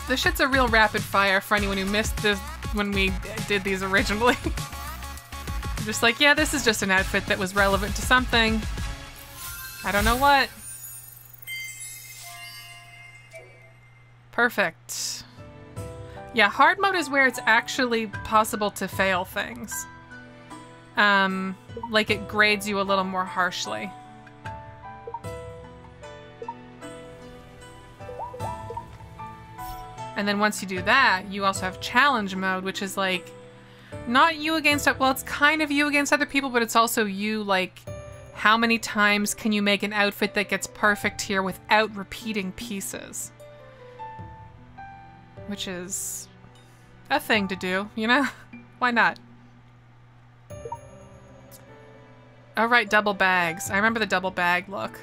This shit's a real rapid fire for anyone who missed this when we did these originally. I'm just like, yeah, this is just an outfit that was relevant to something. I don't know what. Perfect. Yeah, hard mode is where it's actually possible to fail things. Like it grades you a little more harshly. And then once you do that, you also have challenge mode, which is like, not you against, well, it's kind of you against other people, but it's also you, like, how many times can you make an outfit that gets perfect here without repeating pieces? Which is a thing to do, you know? Why not? Oh, right, double bags. I remember the double bag look.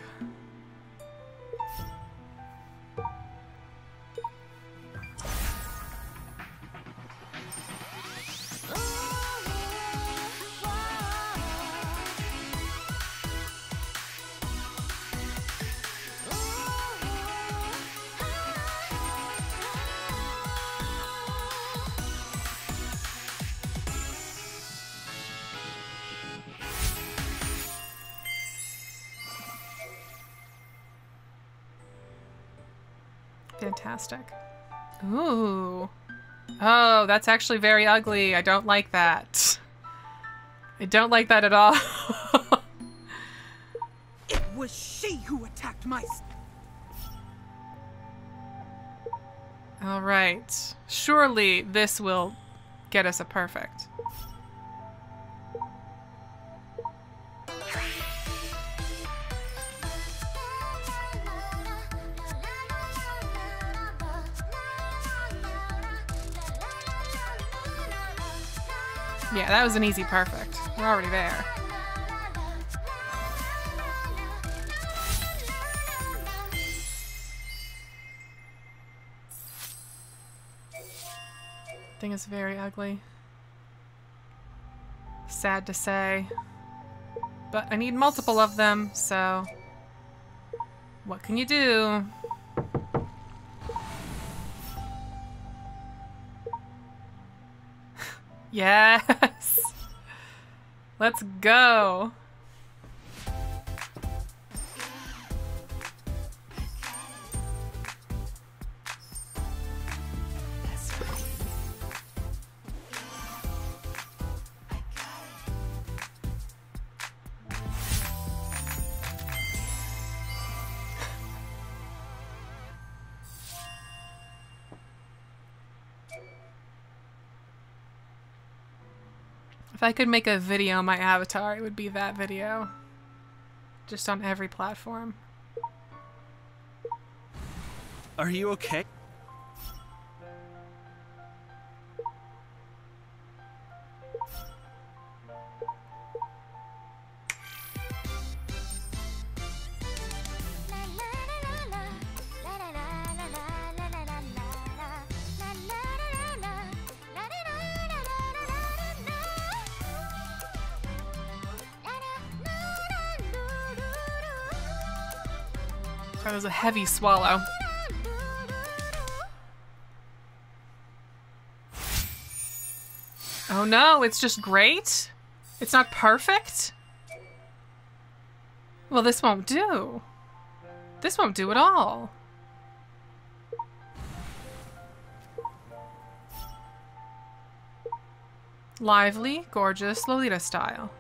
Fantastic. Ooh. Oh, that's actually very ugly. I don't like that. I don't like that at all. It was she who attacked my... All right. Surely this will get us a perfect. Yeah, that was an easy perfect. We're already there. Thing is very ugly. Sad to say. But I need multiple of them, so... what can you do? Yes! Let's go! If I could make a video my avatar, it would be that video. Just on every platform. Are you okay? That was a heavy swallow. Oh no, it's just great? It's not perfect? Well, this won't do. This won't do at all. Lively, gorgeous, Lolita style.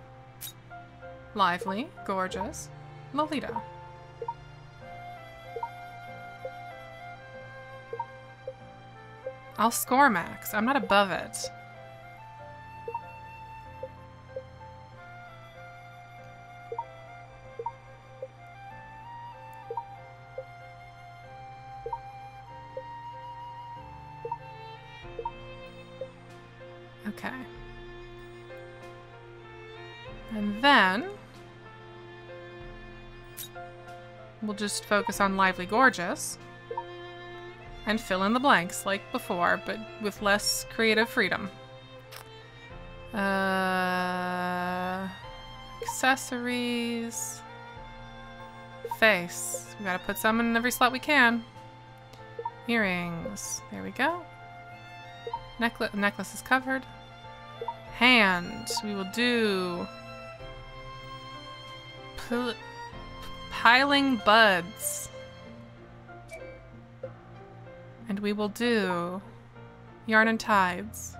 Lively, gorgeous, Lolita. I'll score max. I'm not above it. Okay. And then we'll just focus on Lively Gorgeous and fill in the blanks like before, but with less creative freedom. Accessories. Face. We gotta put some in every slot we can. Earrings. There we go. Necklace is covered. Hand. We will do... piling buds. And we will do yarn and tides.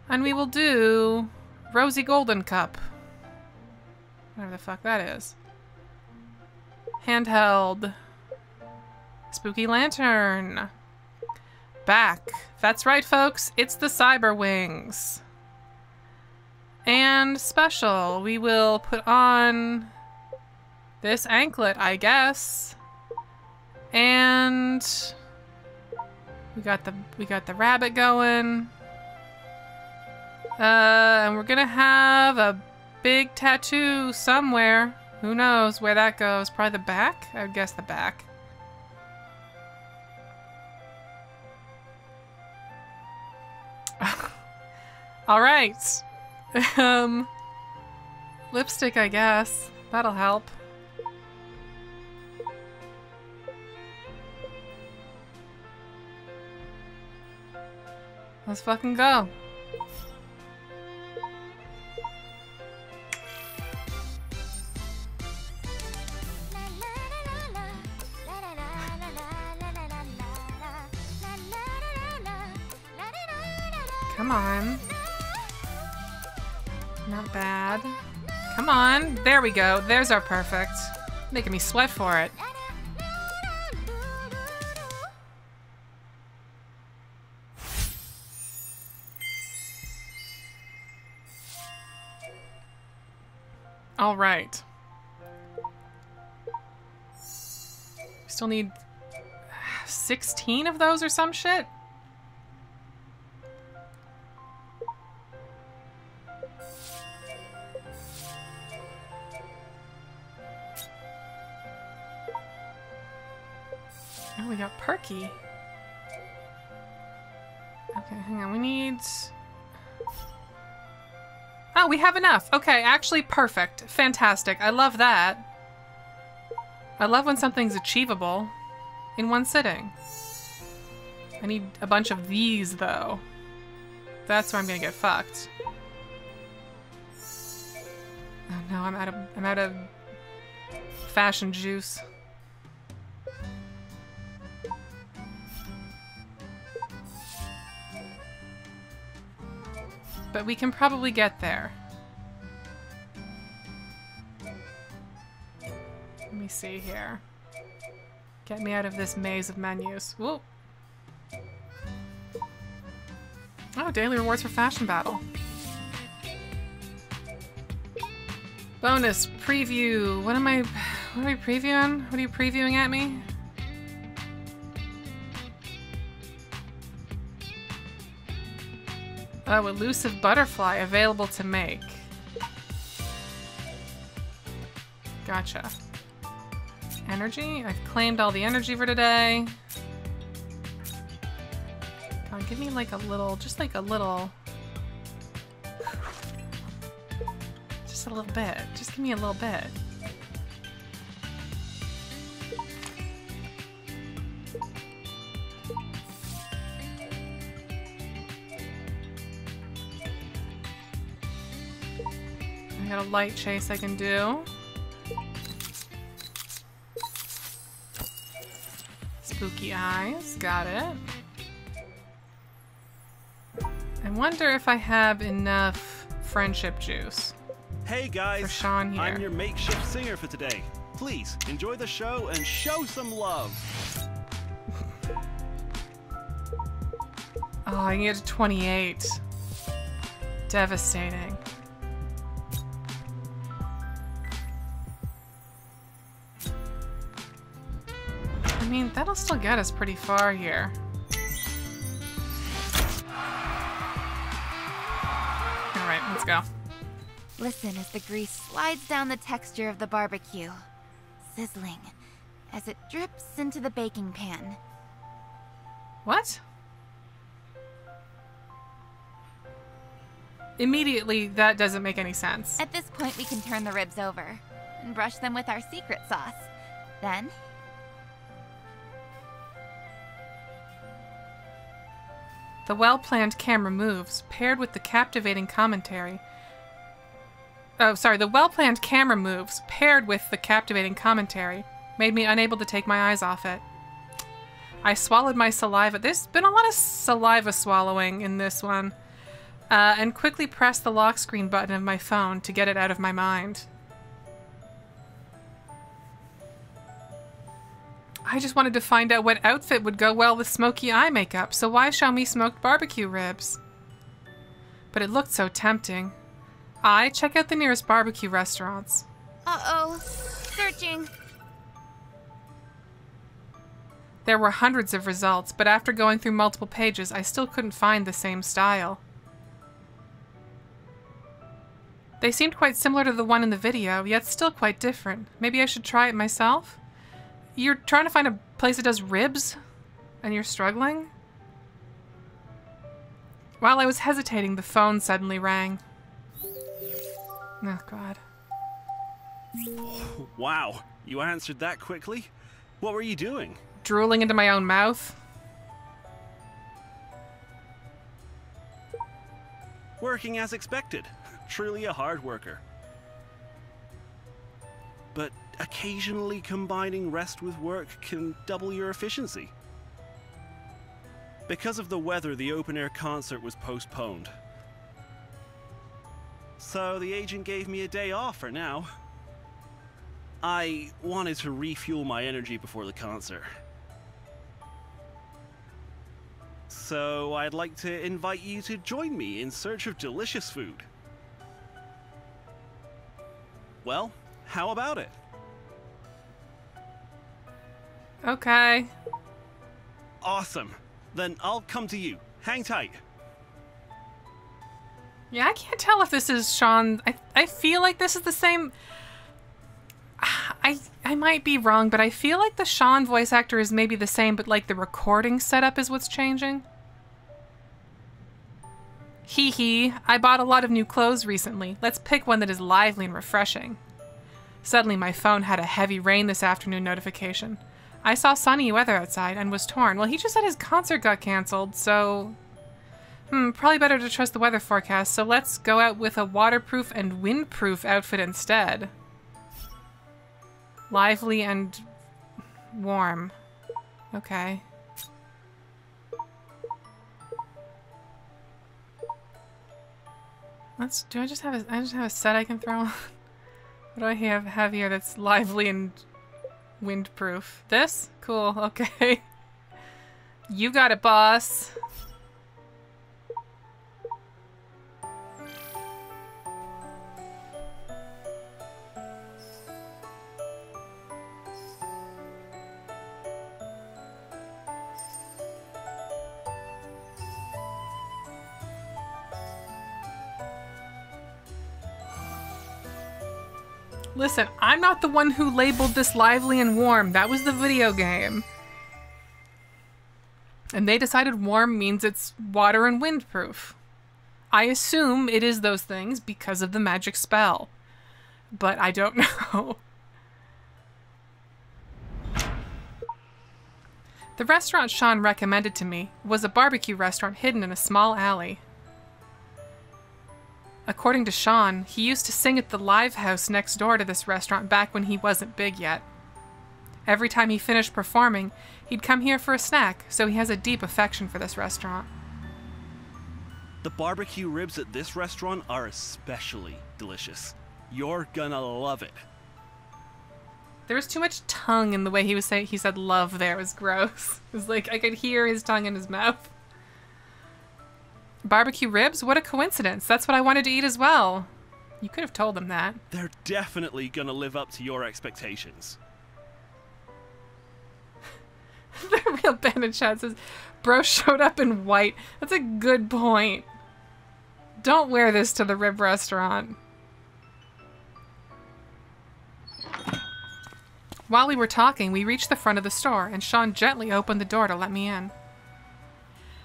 And we will do rosy golden cup. Whatever the fuck that is. Handheld. Spooky lantern. Back. That's right, folks. It's the cyber wings. And special. We will put on this anklet, I guess. And we got the rabbit going. And we're gonna have a big tattoo somewhere. Who knows where that goes? Probably the back? I would guess the back. All right. Lipstick, I guess. That'll help. Let's fucking go. Come on. Not bad. Come on. There we go. There's our perfect. Making me sweat for it. All right. Still need 16 of those or some shit? Oh, we got Perky. Okay, hang on. We need... Oh, we have enough. Okay, actually perfect. Fantastic. I love that. I love when something's achievable in one sitting. I need a bunch of these, though. That's where I'm gonna get fucked. Oh no, I'm out of fashion juice. But we can probably get there. Let me see here. Get me out of this maze of menus. Whoa. Oh, daily rewards for fashion battle. Bonus preview. What are we previewing? What are you previewing at me? Oh, elusive butterfly available to make. Gotcha. Energy? I've claimed all the energy for today. God, give me like a little, just like a little. Just a little bit. Just give me a little bit. I got a light chase I can do. Spooky eyes, got it. I wonder if I have enough friendship juice. Hey guys, for Sean here. I'm your makeshift singer for today. Please enjoy the show and show some love. Oh, I can get to 28. Devastating. I mean, that'll still get us pretty far here. Alright, let's go. Listen as the grease slides down the texture of the barbecue, sizzling as it drips into the baking pan. What? Immediately, that doesn't make any sense. At this point, we can turn the ribs over and brush them with our secret sauce. Then... The well-planned camera moves, paired with the captivating commentary. Oh, sorry, the well-planned camera moves, paired with the captivating commentary, made me unable to take my eyes off it. I swallowed my saliva. There's been a lot of saliva swallowing in this one. And quickly pressed the lock screen button of my phone to get it out of my mind. I just wanted to find out what outfit would go well with smoky eye makeup, so why show me smoked barbecue ribs? But it looked so tempting. Check out the nearest barbecue restaurants. Uh-oh. Searching. There were hundreds of results, but after going through multiple pages, I still couldn't find the same style. They seemed quite similar to the one in the video, yet still quite different. Maybe I should try it myself? You're trying to find a place that does ribs? And you're struggling? While I was hesitating, the phone suddenly rang. Oh, God. Wow, you answered that quickly? What were you doing? Drooling into my own mouth. Working as expected. Truly a hard worker. But occasionally combining rest with work can double your efficiency. Because of the weather, the open-air concert was postponed. So the agent gave me a day off for now. I wanted to refuel my energy before the concert. So I'd like to invite you to join me in search of delicious food. Well, how about it? Okay. Awesome. Then I'll come to you. Hang tight. Yeah, I can't tell if this is Sean. I feel like this is the same. I might be wrong, but I feel like the Sean voice actor is maybe the same, but like the recording setup is what's changing. Hee hee, I bought a lot of new clothes recently. Let's pick one that is lively and refreshing. Suddenly my phone had a heavy rain this afternoon notification. I saw sunny weather outside and was torn. Well, he just said his concert got canceled, so... probably better to trust the weather forecast, so let's go out with a waterproof and windproof outfit instead. Lively and warm. Okay. Do I just have a set I can throw on? What do I have here that's lively and windproof? This? Cool, okay. You got it, boss. Listen, I'm not the one who labeled this lively and warm. That was the video game. And they decided warm means it's water and windproof. I assume it is those things because of the magic spell. But I don't know. The restaurant Sean recommended to me was a barbecue restaurant hidden in a small alley. According to Sean, he used to sing at the live house next door to this restaurant back when he wasn't big yet. Every time he finished performing, he'd come here for a snack, so he has a deep affection for this restaurant. The barbecue ribs at this restaurant are especially delicious. You're gonna love it. There was too much tongue in the way he said love there. It was gross. It was like I could hear his tongue in his mouth. Barbecue ribs? What a coincidence. That's what I wanted to eat as well. You could have told him that. They're definitely gonna live up to your expectations. The real bandit chat says, bro showed up in white. That's a good point. Don't wear this to the rib restaurant. While we were talking, we reached the front of the store, and Sean gently opened the door to let me in.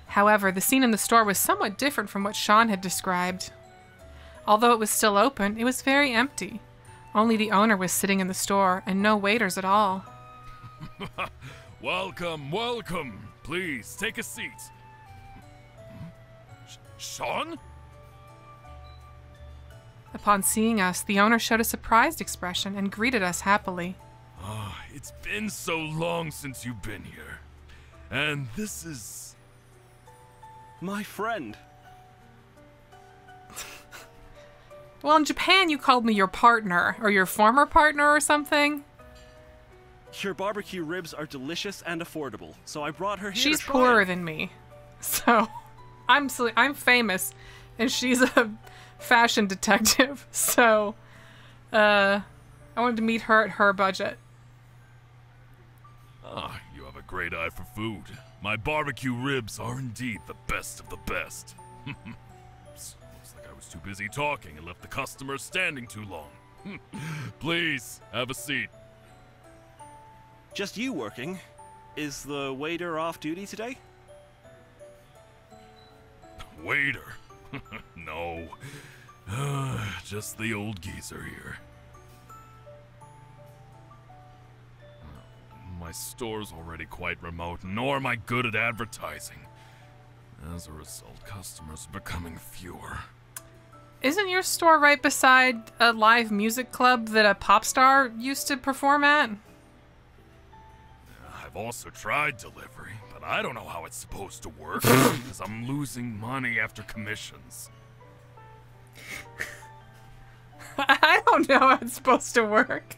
However, the scene in the store was somewhat different from what Sean had described. Although it was still open, it was very empty. Only the owner was sitting in the store, and no waiters at all. Welcome, welcome. Please, take a seat. Sean? Upon seeing us, the owner showed a surprised expression and greeted us happily. It's been so long since you've been here. And this is... My friend. Well, in Japan, you called me your partner, or your former partner or something. Your barbecue ribs are delicious and affordable, so I brought her here. She's to try poorer it. than me, so I'm famous, and she's a fashion detective. So, I wanted to meet her at her budget. You have a great eye for food. My barbecue ribs are indeed the best of the best. Looks like I was too busy talking and left the customers standing too long. Please, have a seat. Just you working? Is the waiter off duty today? Waiter? No. Just the old geezer here. My store's already quite remote, nor am I good at advertising. As a result, customers are becoming fewer. Isn't your store right beside a live music club that a pop star used to perform at? I've I've also tried delivery, but I don't know how it's supposed to work because I'm losing money after commissions. I don't know how it's supposed to work.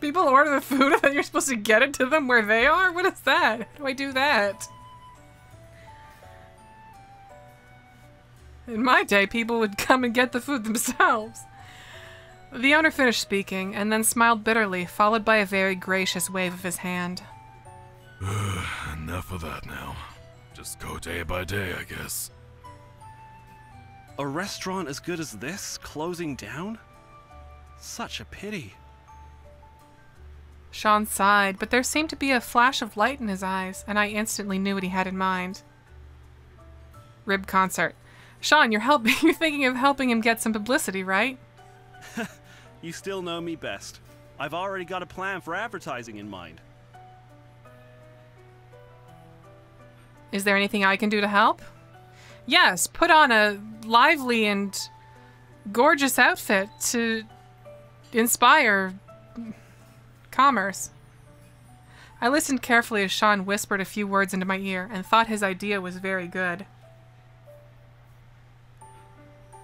People order the food and then you're supposed to get it to them where they are? What is that? How do I do that? In my day, people would come and get the food themselves. The owner finished speaking and then smiled bitterly, followed by a very gracious wave of his hand. Enough of that now. Just go day by day, I guess. A restaurant as good as this closing down? Such a pity. Sean sighed, but there seemed to be a flash of light in his eyes, and I instantly knew what he had in mind. Rib concert. Sean, you're thinking of helping him get some publicity, right? You still know me best. I've already got a plan for advertising in mind. Is there anything I can do to help? Yes, put on a lively and gorgeous outfit to inspire commerce. I listened carefully as Sean whispered a few words into my ear and thought his idea was very good.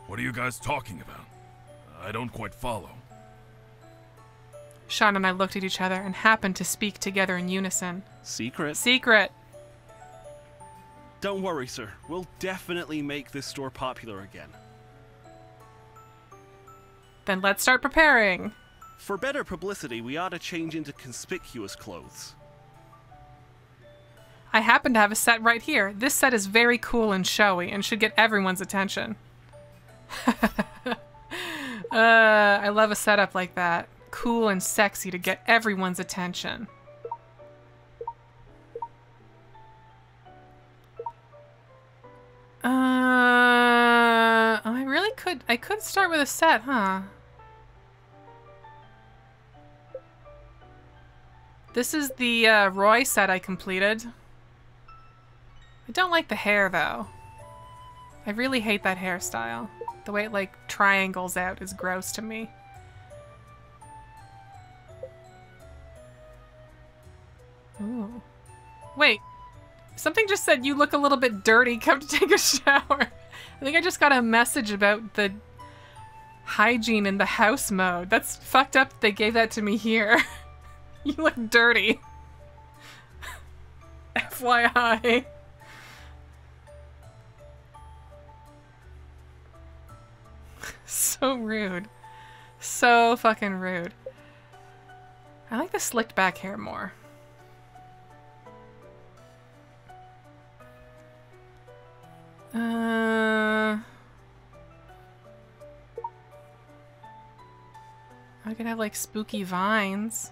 What are you guys talking about? I don't quite follow. Sean and I looked at each other and happened to speak together in unison. Secret? Secret! Don't worry, sir. We'll definitely make this store popular again. Then let's start preparing. For better publicity, we ought to change into conspicuous clothes. I happen to have a set right here. This set is very cool and showy and should get everyone's attention. I love a setup like that. Cool and sexy to get everyone's attention. I could start with a set, huh? This is the Roy set I completed. I don't like the hair, though. I really hate that hairstyle. The way it, like, triangles out is gross to me. Ooh. Wait. Something just said you look a little bit dirty. Come to take a shower. I think I just got a message about the hygiene in the house mode. That's fucked up that they gave that to me here. You look dirty. FYI. So rude. So fucking rude. I like the slicked back hair more. I could have like spooky vines.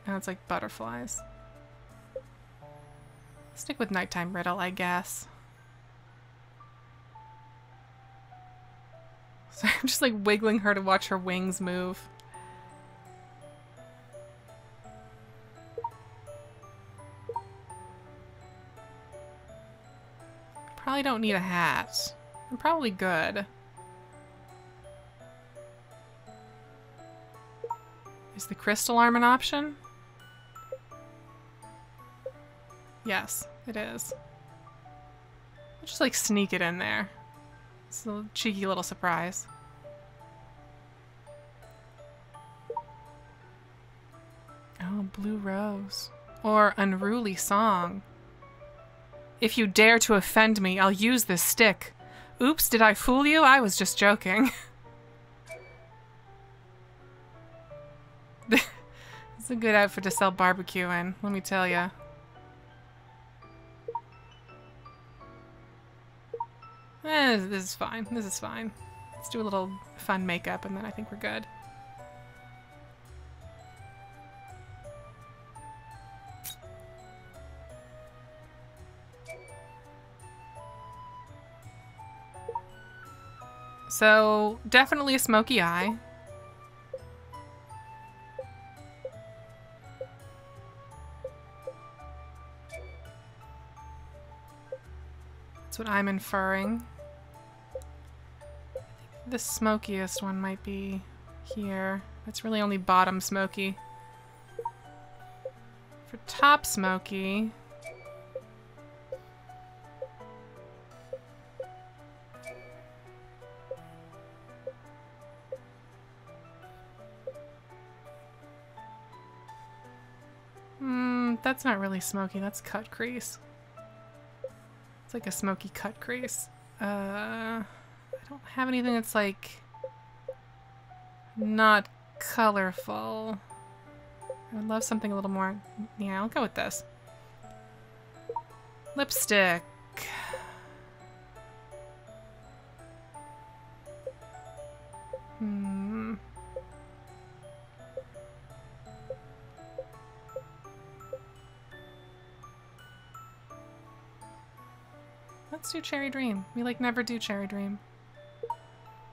Now it's like butterflies. Stick with nighttime riddle, I guess. So I'm just like wiggling her to watch her wings move. Probably don't need a hat. I'm probably good. Is the crystal arm an option? Yes, it is. I'll just like sneak it in there. It's a cheeky little surprise. Oh, Blue Rose. Or Unruly Song. If you dare to offend me, I'll use this stick. Oops, did I fool you? I was just joking. It's a good outfit to sell barbecue in, let me tell ya. This is fine. This is fine. Let's do a little fun makeup and then I think we're good. So, definitely a smoky eye. That's what I'm inferring. The smokiest one might be here. It's really only bottom smoky. For top smoky. That's not really smoky, that's cut crease. It's like a smoky cut crease. I don't have anything that's like not colorful. I would love something a little more. Yeah, I'll go with this. Lipstick. Let's do Cherry Dream. We like never do Cherry Dream.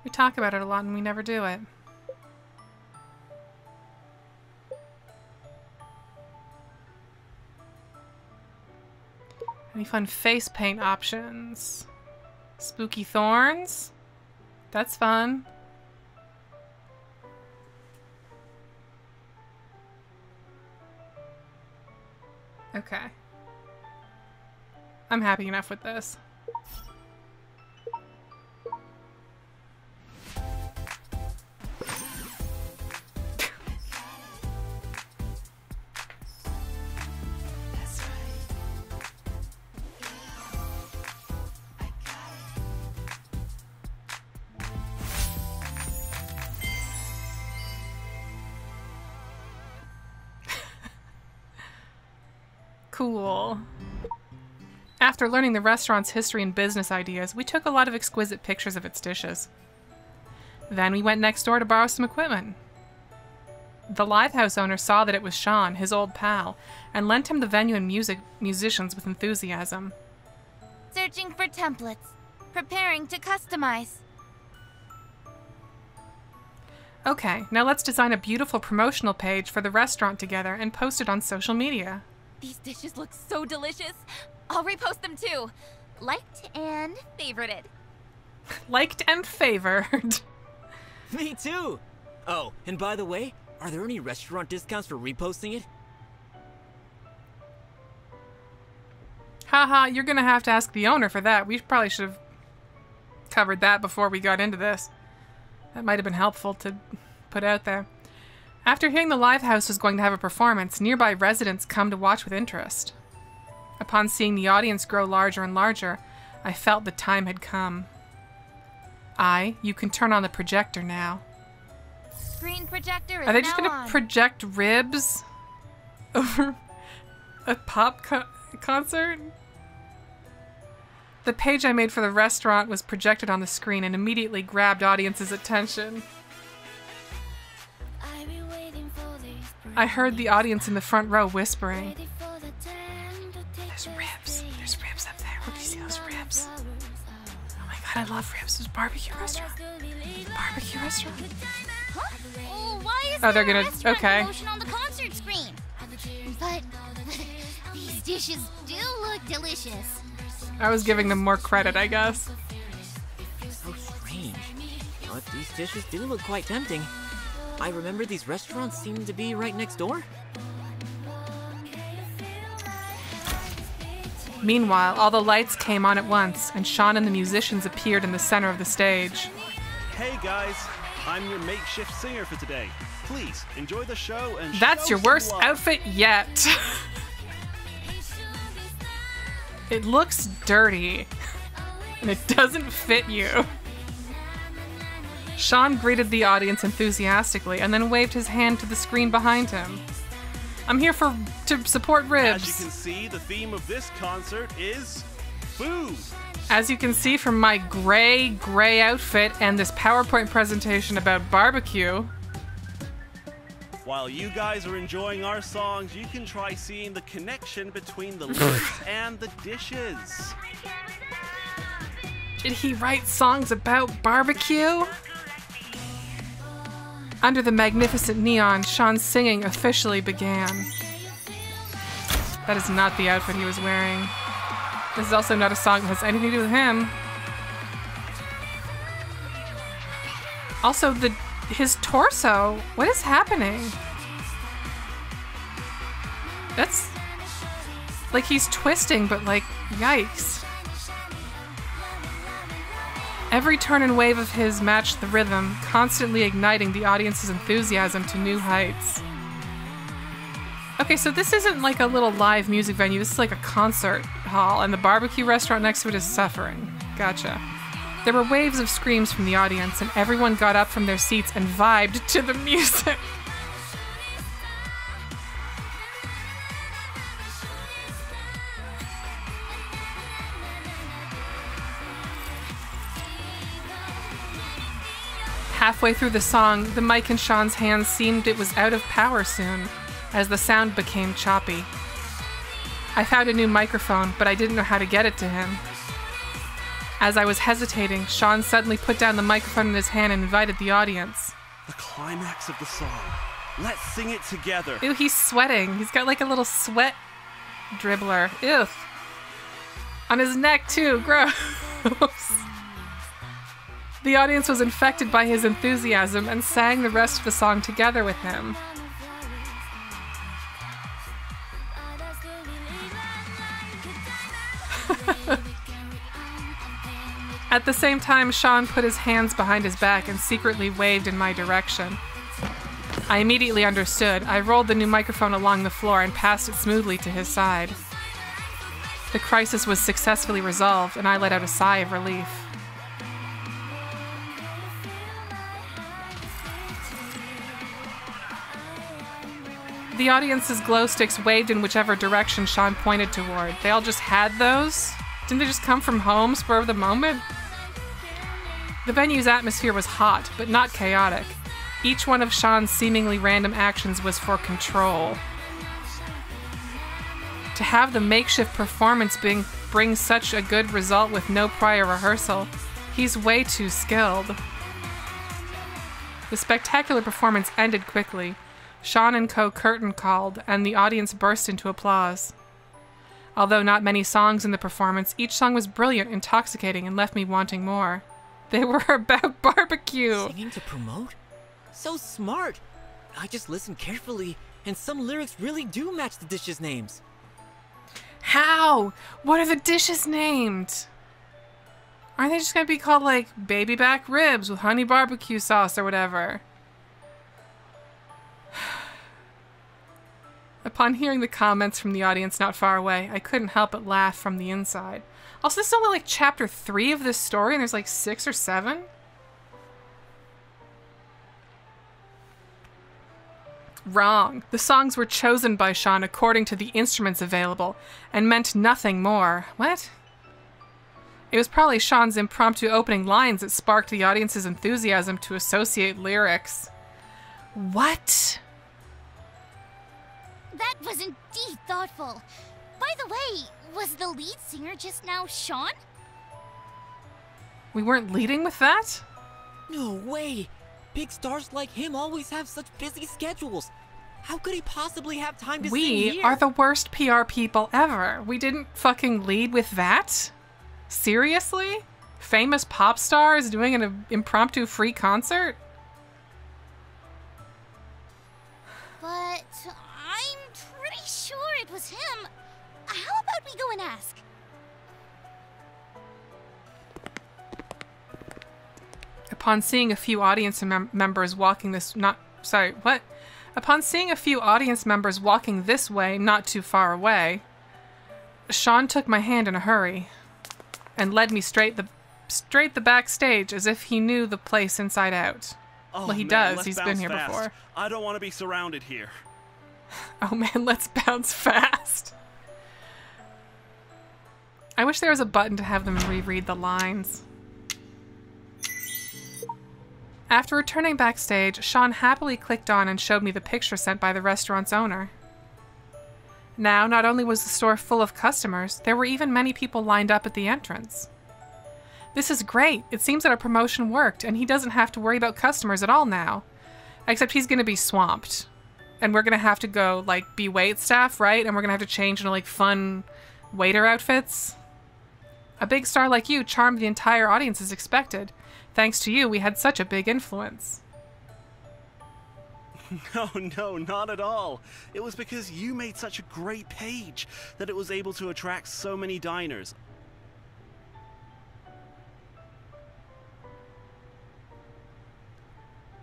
We talk about it a lot and we never do it. Any fun face paint options? Spooky Thorns? That's fun. Okay. I'm happy enough with this. Cool. After learning the restaurant's history and business ideas, we took a lot of exquisite pictures of its dishes. Then we went next door to borrow some equipment. The live house owner saw that it was Sean, his old pal, and lent him the venue and musicians with enthusiasm. Searching for templates. Preparing to customize. Okay, now let's design a beautiful promotional page for the restaurant together and post it on social media. These dishes look so delicious. I'll repost them too. Liked and favorited. Liked and favored. Me too! Oh, and by the way, are there any restaurant discounts for reposting it? Haha, you're gonna have to ask the owner for that. We probably should have covered that before we got into this. That might have been helpful to put out there. After hearing the live house was going to have a performance, nearby residents come to watch with interest. Upon seeing the audience grow larger and larger, I felt the time had come. You can turn on the projector now. Screen projector is Are they just now gonna on. project ribs over a pop concert? The page I made for the restaurant was projected on the screen and immediately grabbed audience's attention. I heard the audience in the front row whispering. There's ribs. There's ribs up there. Where do you see those ribs? Oh my god, I love ribs. There's a barbecue restaurant. Barbecue restaurant. Huh? Oh, why is Oh, they're there gonna- a restaurant okay. promotion on the concert screen? But these dishes do look delicious. I was giving them more credit, I guess. So strange. But these dishes do look quite tempting. I remember these restaurants seem to be right next door. Meanwhile, all the lights came on at once, and Sean and the musicians appeared in the center of the stage. Hey guys, I'm your makeshift singer for today. Please enjoy the show and That's show your some worst love. outfit yet. It looks dirty, and it doesn't fit you. Sean greeted the audience enthusiastically and then waved his hand to the screen behind him. I'm here to support As ribs. you can see, the theme of this concert is food. As you can see from my gray outfit and this PowerPoint presentation about barbecue. While you guys are enjoying our songs, you can try seeing the connection between the lyrics and the dishes. Did he write songs about barbecue? Under the magnificent neon, Sean's singing officially began. That is not the outfit he was wearing. This is also not a song that has anything to do with him. Also, his torso. What is happening? That's Like he's twisting, but like, yikes. Every turn and wave of his matched the rhythm, constantly igniting the audience's enthusiasm to new heights. Okay, so this isn't like a little live music venue, this is like a concert hall, and the barbecue restaurant next to it is suffering. Gotcha. There were waves of screams from the audience, and everyone got up from their seats and vibed to the music. Halfway through the song, the mic in Sean's hands seemed it was out of power soon, as the sound became choppy. I found a new microphone, but I didn't know how to get it to him. As I was hesitating, Sean suddenly put down the microphone in his hand and invited the audience. The climax of the song. Let's sing it together. Ew, he's sweating. He's got like a little sweat dribbler. Ew. On his neck, too. Gross. The audience was infected by his enthusiasm and sang the rest of the song together with him. At the same time, Sean put his hands behind his back and secretly waved in my direction. I immediately understood. I rolled the new microphone along the floor and passed it smoothly to his side. The crisis was successfully resolved, and I let out a sigh of relief. The audience's glow sticks waved in whichever direction Sean pointed toward. They all just had those? Didn't they just come from home, spur of the moment? The venue's atmosphere was hot, but not chaotic. Each one of Sean's seemingly random actions was for control. To have the makeshift performance bring such a good result with no prior rehearsal, he's way too skilled. The spectacular performance ended quickly. Sean and co curtain called, and the audience burst into applause. Although not many songs in the performance, each song was brilliant, intoxicating, and left me wanting more. They were about barbecue. Singing to promote? So smart! I just listened carefully, and some lyrics really do match the dishes' names. How? What are the dishes named? Aren't they just gonna be called, like, baby back ribs with honey barbecue sauce or whatever? Upon hearing the comments from the audience not far away, I couldn't help but laugh from the inside. Also, this is only like chapter 3 of this story, and there's like 6 or 7? Wrong. The songs were chosen by Sean according to the instruments available, and meant nothing more. What? It was probably Sean's impromptu opening lines that sparked the audience's enthusiasm to associate lyrics. What? That was indeed thoughtful. By the way, was the lead singer just now Sean? We weren't leading with that? No way! Big stars like him always have such busy schedules. How could he possibly have time to sing here? We are the worst PR people ever. We didn't fucking lead with that? Seriously? Famous pop stars doing an impromptu free concert? But I'm pretty sure it was him. How about we go and ask? Upon seeing a few audience members walking this Upon seeing a few audience members walking this way, not too far away, Sean took my hand in a hurry and led me straight the backstage as if he knew the place inside out. Oh, well, he man, does. He's let's been bounce here fast. before. I don't want to be surrounded here. Oh man, let's bounce fast. I wish there was a button to have them reread the lines. After returning backstage, Sean happily clicked on and showed me the picture sent by the restaurant's owner. Now, not only was the store full of customers, there were even many people lined up at the entrance. This is great. It seems that our promotion worked, and he doesn't have to worry about customers at all now. Except he's gonna be swamped. And we're gonna have to go, like, be wait staff, right? And we're gonna have to change into, like, fun waiter outfits. A big star like you charmed the entire audience as expected. Thanks to you, we had such a big influence. No, not at all. It was because you made such a great page that it was able to attract so many diners.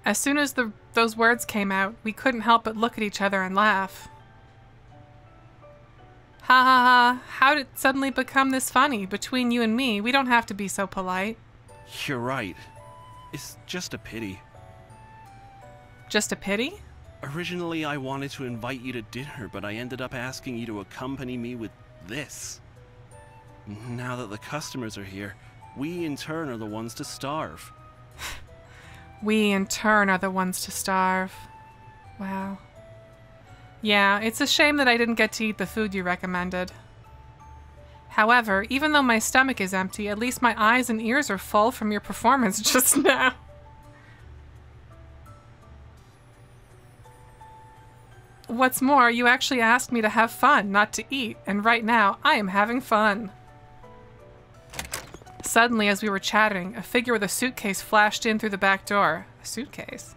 As soon as those words came out, we couldn't help but look at each other and laugh. Ha ha ha, how did it suddenly become this funny? Between you and me, we don't have to be so polite. You're right. It's just a pity. Just a pity? Originally, I wanted to invite you to dinner, but I ended up asking you to accompany me with this. Now that the customers are here, we in turn are the ones to starve. We in turn are the ones to starve. Wow. Yeah, it's a shame that I didn't get to eat the food you recommended. However, even though my stomach is empty, at least my eyes and ears are full from your performance just now. What's more, you actually asked me to have fun, not to eat, and right now, I am having fun. Suddenly, as we were chatting, a figure with a suitcase flashed in through the back door. A suitcase?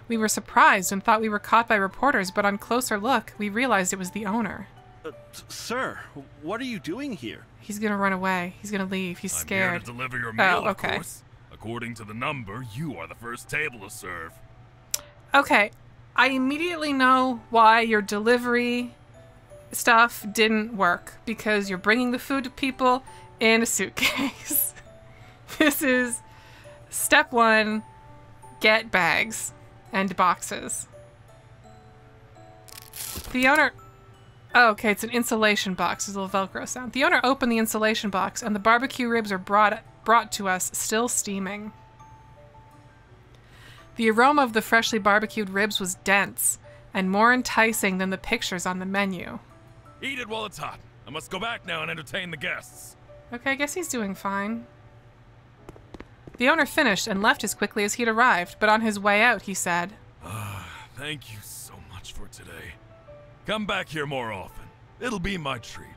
We were surprised and thought we were caught by reporters, but on closer look, we realized it was the owner. Sir, what are you doing here? He's gonna run away. He's gonna leave. He's scared. I'm here to deliver your meal, okay. of course. According to the number, you are the first table to serve. Okay, I immediately know why your delivery stuff didn't work. Because you're bringing the food to people in a suitcase. This is step one, get bags and boxes. The owner... Oh, okay, it's an insulation box. There's a little Velcro sound. The owner opened the insulation box, and the barbecue ribs are brought to us, still steaming. The aroma of the freshly barbecued ribs was dense, and more enticing than the pictures on the menu. Eat it while it's hot. I must go back now and entertain the guests. Okay, I guess he's doing fine. The owner finished and left as quickly as he'd arrived, but on his way out, he said, Thank you so much for today. Come back here more often. It'll be my treat.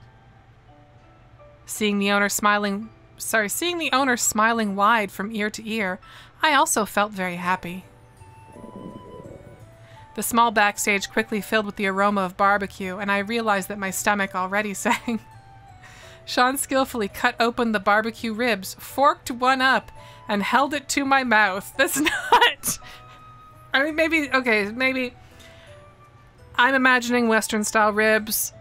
Seeing the owner smiling wide from ear to ear, I also felt very happy. The small backstage quickly filled with the aroma of barbecue, and I realized that my stomach already sang. Sean skillfully cut open the barbecue ribs, forked one up, and held it to my mouth. That's not... I mean, maybe... I'm imagining Western-style ribs.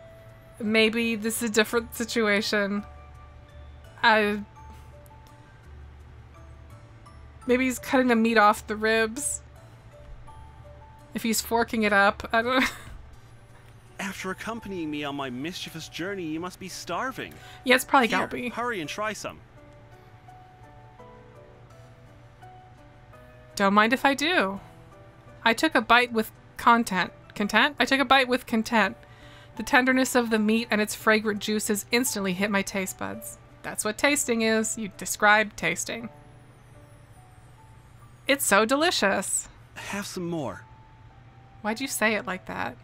Maybe this is a different situation. Maybe he's cutting the meat off the ribs. If he's forking it up, I don't know. After accompanying me on my mischievous journey, you must be starving. Yeah, it's probably Here, gotta be. hurry and try some. Don't mind if I do. I took a bite with content. Content? I took a bite with content. The tenderness of the meat and its fragrant juices instantly hit my taste buds. That's what tasting is. You described tasting. It's so delicious. Have some more. Why'd you say it like that?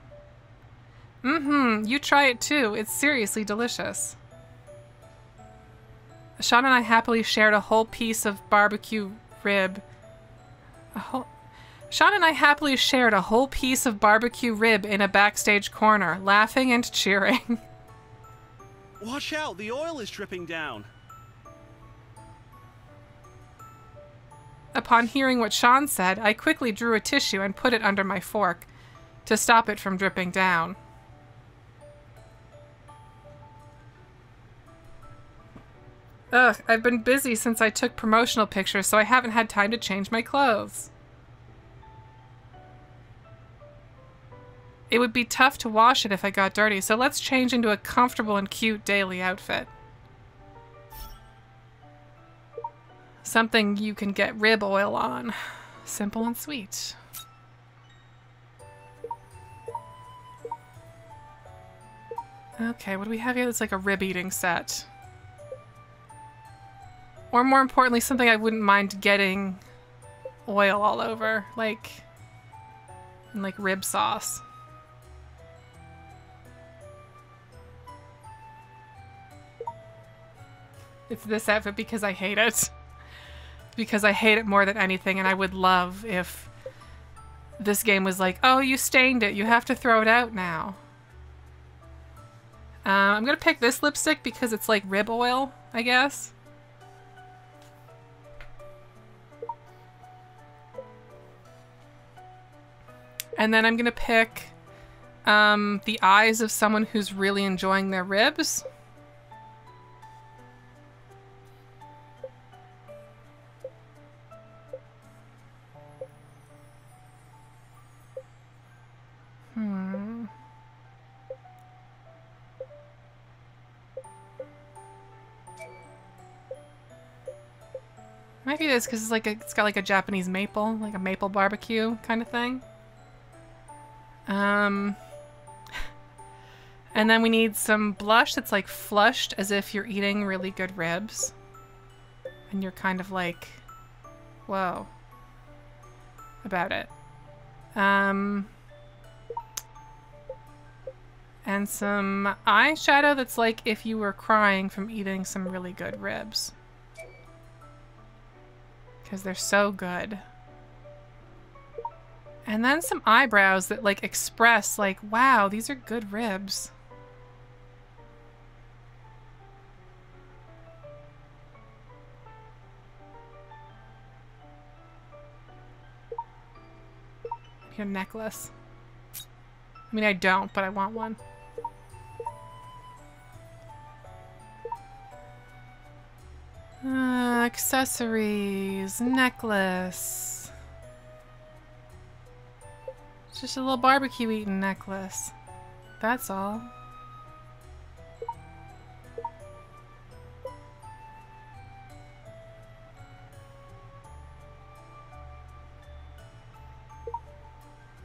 Mm-hmm. You try it too. It's seriously delicious. Sean and I happily shared a whole piece of barbecue rib. Sean and I happily shared a whole piece of barbecue rib in a backstage corner, laughing and cheering. Watch out, the oil is dripping down. Upon hearing what Sean said, I quickly drew a tissue and put it under my fork to stop it from dripping down. Ugh, I've been busy since I took promotional pictures, so I haven't had time to change my clothes. It would be tough to wash it if I got dirty, so let's change into a comfortable and cute daily outfit. Something you can get rib oil on. Simple and sweet. Okay, what do we have here? It's like a rib eating set. Or more importantly, something I wouldn't mind getting oil all over. Like rib sauce. It's this outfit because I hate it. Because I hate it more than anything, and I would love if this game was like, oh, you stained it. You have to throw it out now. I'm going to pick this lipstick because it's like rib oil, I guess. And then I'm going to pick the eyes of someone who's really enjoying their ribs. Might be this because it's like it's got like a Japanese maple, like a maple barbecue kind of thing. And then we need some blush that's like flushed as if you're eating really good ribs. And you're kind of like, whoa, about it. And some eyeshadow that's like if you were crying from eating some really good ribs. Because they're so good. And then some eyebrows that like express like, wow, these are good ribs. Your necklace. I mean, I don't, but I want one. Accessories, necklace. It's just a little barbecue eating necklace. That's all.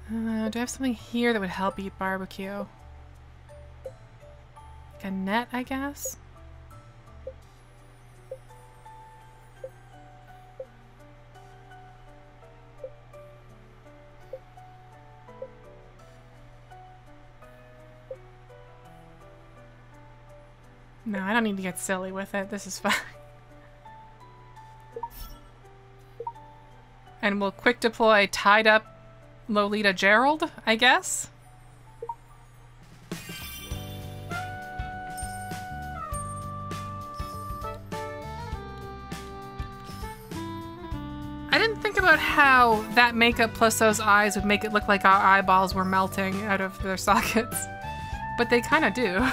Do I have something here that would help eat barbecue? Like a net, I guess? No, I don't need to get silly with it. This is fine. And we'll quick deploy tied up Lolita Gerald, I guess? I didn't think about how that makeup plus those eyes would make it look like our eyeballs were melting out of their sockets. But they kind of do.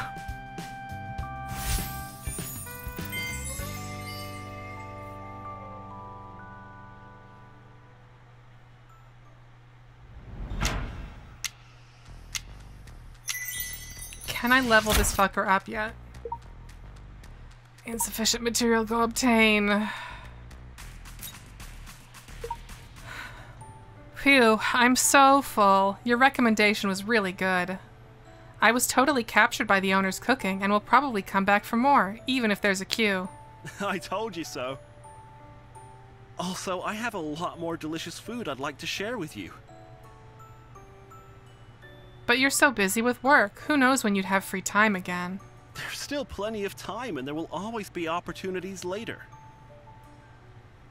Can I level this fucker up yet? Insufficient material, go obtain. Phew, I'm so full. Your recommendation was really good. I was totally captured by the owner's cooking and will probably come back for more, even if there's a queue. I told you so. Also, I have a lot more delicious food I'd like to share with you. But you're so busy with work. Who knows when you'd have free time again? There's still plenty of time, and there will always be opportunities later.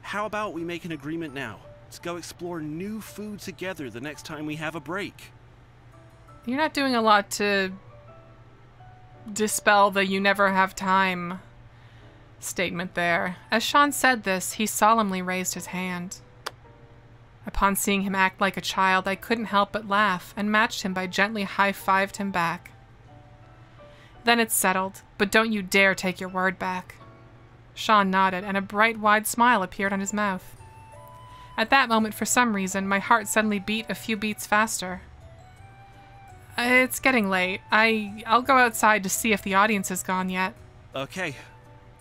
How about we make an agreement now? Let's go explore new food together the next time we have a break. You're not doing a lot to dispel the you never have time statement there. As Sean said this, he solemnly raised his hand. Upon seeing him act like a child, I couldn't help but laugh, and matched him by gently high-fived him back. Then it's settled, but don't you dare take your word back. Sean nodded, and a bright, wide smile appeared on his mouth. At that moment, for some reason, my heart suddenly beat a few beats faster. It's getting late. I'll go outside to see if the audience has gone yet. Okay,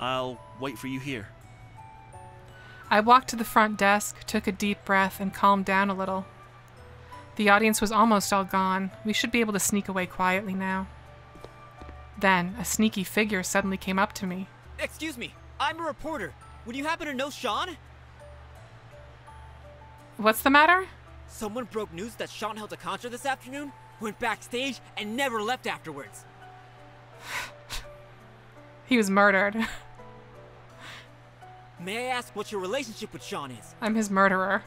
I'll wait for you here. I walked to the front desk, took a deep breath, and calmed down a little. The audience was almost all gone. We should be able to sneak away quietly now. Then, a sneaky figure suddenly came up to me. Excuse me, I'm a reporter. Would you happen to know Sean? What's the matter? Someone broke news that Sean held a concert this afternoon, went backstage, and never left afterwards. He was murdered. May I ask what your relationship with Sean is? I'm his murderer.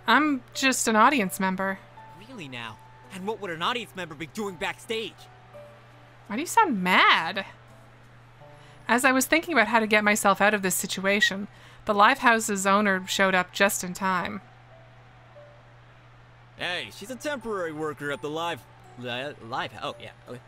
I'm just an audience member. Really now? And what would an audience member be doing backstage? Why do you sound mad? As I was thinking about how to get myself out of this situation, the Livehouse's owner showed up just in time. Hey, she's a temporary worker at the Live... Oh, yeah. Okay.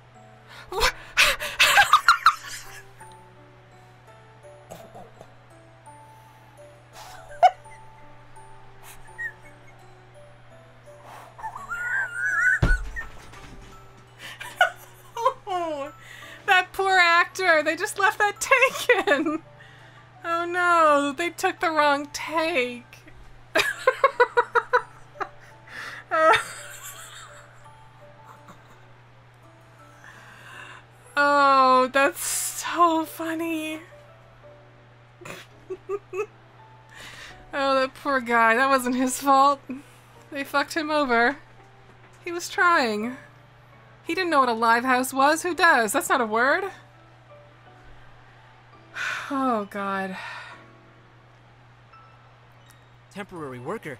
Oh, that poor actor. They just left that taken. Oh no, they took the wrong take. Oh, that's so funny. Oh, that poor guy. That wasn't his fault. They fucked him over. He was trying. He didn't know what a live house was. Who does? That's not a word. Oh, God. Temporary worker?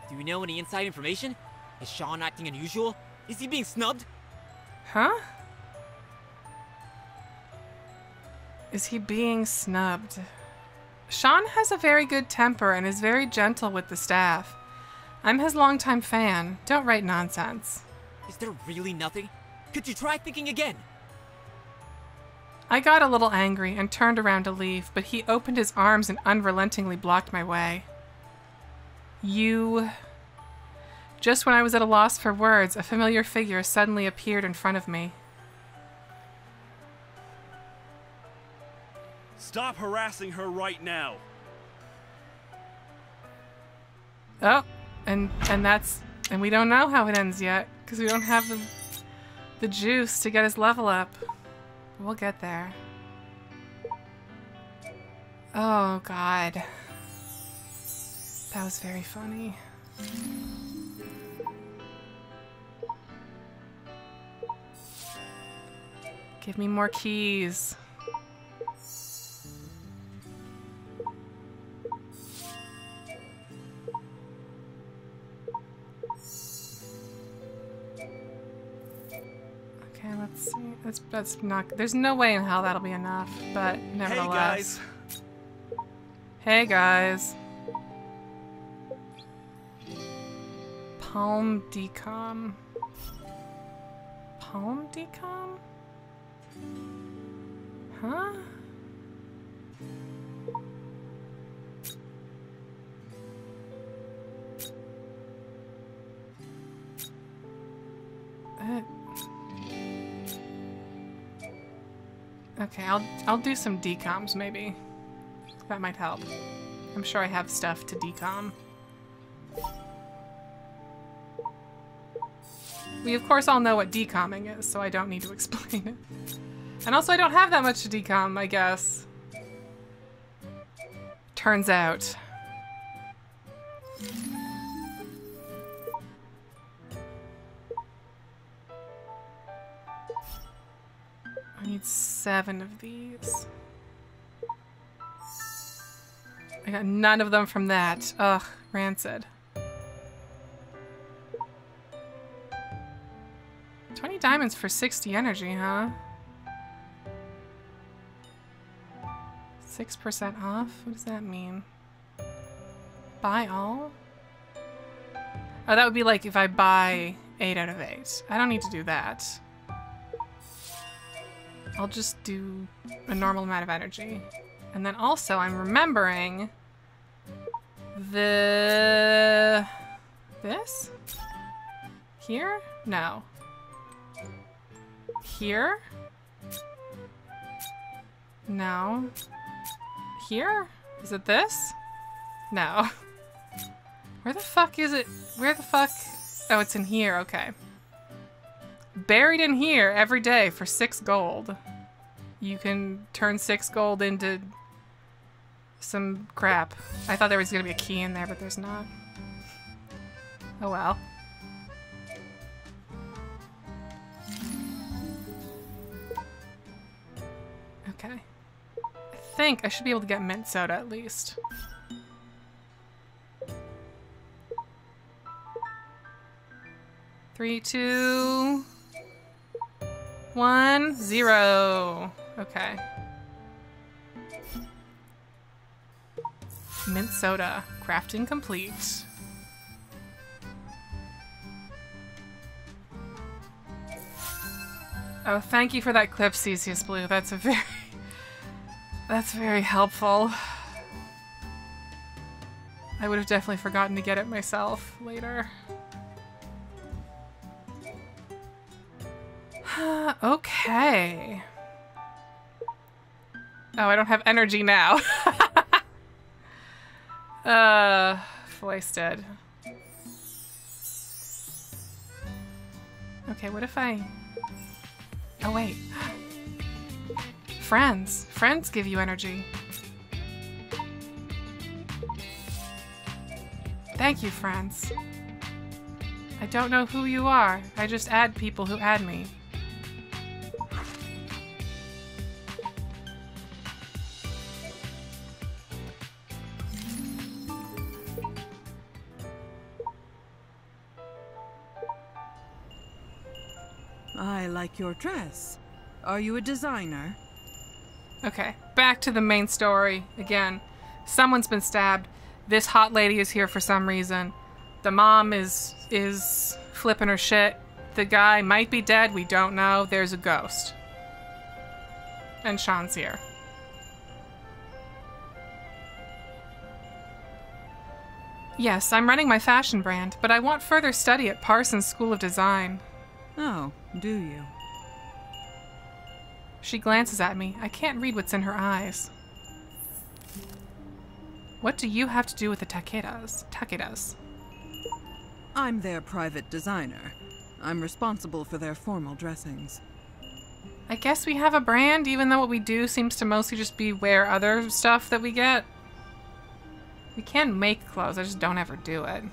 Do you know any inside information? Is Sean acting unusual? Is he being snubbed? Huh? Is he being snubbed? Sean has a very good temper and is very gentle with the staff. I'm his longtime fan. Don't write nonsense. Is there really nothing? Could you try thinking again? I got a little angry and turned around to leave, but he opened his arms and unrelentingly blocked my way. You... Just when I was at a loss for words, a familiar figure suddenly appeared in front of me. Stop harassing her right now. Oh, and we don't know how it ends yet, because we don't have the juice to get his level up. We'll get there. Oh, God. That was very funny. Give me more keys. Okay, let's see. That's not. There's no way in hell that'll be enough, but nevertheless. Hey guys. Palm decom. Palm decom? Huh? Okay, I'll do some decoms maybe. That might help. I'm sure I have stuff to decom. We of course all know what decomming is, so I don't need to explain it. And also I don't have that much to decom, I guess. Turns out. I need 7 of these. I got none of them from that. Ugh, rancid. 20 diamonds for 60 energy, huh? 6% off? What does that mean? Buy all? Oh, that would be like if I buy 8 out of 8. I don't need to do that. I'll just do a normal amount of energy. And then also, I'm remembering this? Here? No. Here? No. Here? Is it this? No. Where the fuck is it? Where the fuck? Oh, it's in here. Okay. Buried in here every day for 6 gold. You can turn 6 gold into some crap. I thought there was gonna be a key in there, but there's not. Oh well. Okay. I think I should be able to get mint soda at least. 3, 2, 1, 0. Okay. Mint soda. Crafting complete. Oh, thank you for that clip, Cesius Blue. That's very helpful. I would have definitely forgotten to get it myself later. Okay. Oh, I don't have energy now. Foisted. Okay, what if I... Oh, wait. Friends. Friends give you energy. Thank you, friends. I don't know who you are. I just add people who add me. I like your dress. Are you a designer? Okay, back to the main story. Again, someone's been stabbed. This hot lady is here for some reason. The mom is flipping her shit. The guy might be dead, we don't know. There's a ghost. And Sean's here. Yes, I'm running my fashion brand, but I want further study at Parsons School of Design. Oh, do you? She glances at me. I can't read what's in her eyes. What do you have to do with the Takedas? Takedas? I'm their private designer. I'm responsible for their formal dressings. I guess we have a brand, even though what we do seems to mostly just be wear other stuff that we get. We can make clothes, I just don't ever do it.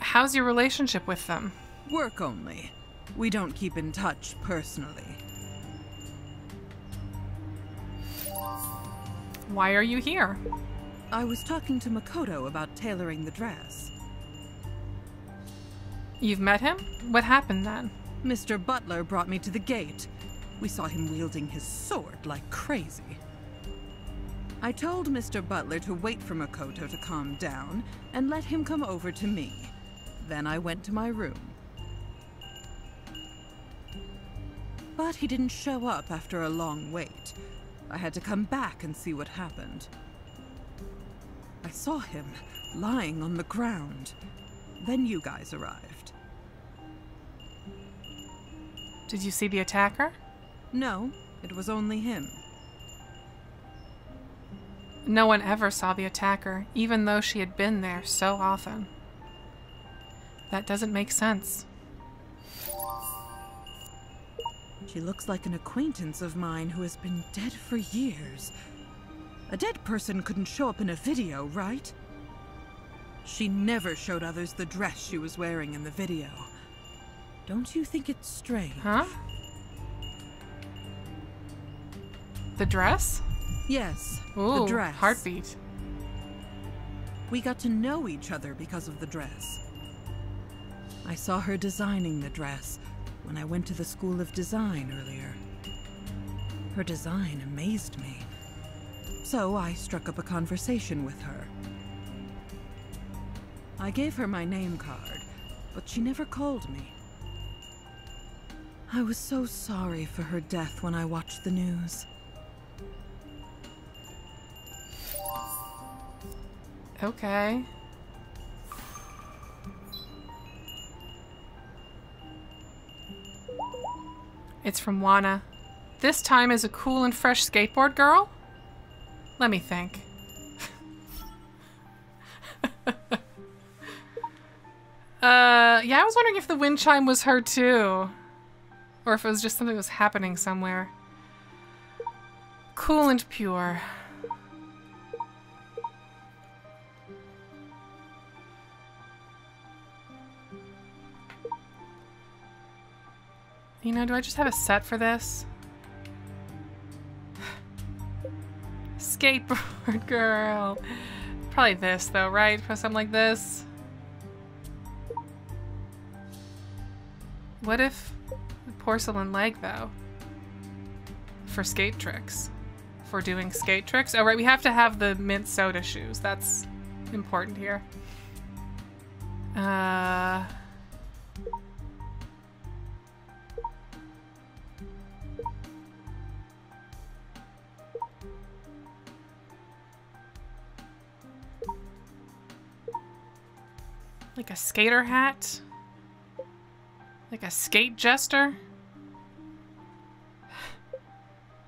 How's your relationship with them? Work only. We don't keep in touch personally. Why are you here? I was talking to Makoto about tailoring the dress. You've met him? What happened then? Mr. Butler brought me to the gate. We saw him wielding his sword like crazy. I told Mr. Butler to wait for Makoto to calm down and let him come over to me. Then I went to my room. But he didn't show up after a long wait. I had to come back and see what happened. I saw him lying on the ground. Then you guys arrived. Did you see the attacker? No, it was only him. No one ever saw the attacker, even though she had been there so often. That doesn't make sense. She looks like an acquaintance of mine who has been dead for years. A dead person couldn't show up in a video, right? She never showed others the dress she was wearing in the video. Don't you think it's strange? Huh? The dress? Yes, Ooh, the dress. heartbeat. We got to know each other because of the dress. I saw her designing the dress when I went to the School of Design earlier. Her design amazed me. So I struck up a conversation with her. I gave her my name card, but she never called me. I was so sorry for her death when I watched the news. Okay. It's from Wana. This time as a cool and fresh skateboard girl? Let me think. Yeah, I was wondering if the wind chime was her too. Or if it was just something that was happening somewhere. Cool and pure. You know, do I just have a set for this? Skateboard girl. Probably this, though, right? For something like this. What if the porcelain leg, though? For skate tricks. For doing skate tricks? Oh, right, we have to have the mint soda shoes. That's important here. Like a skater hat? Like a skate jester?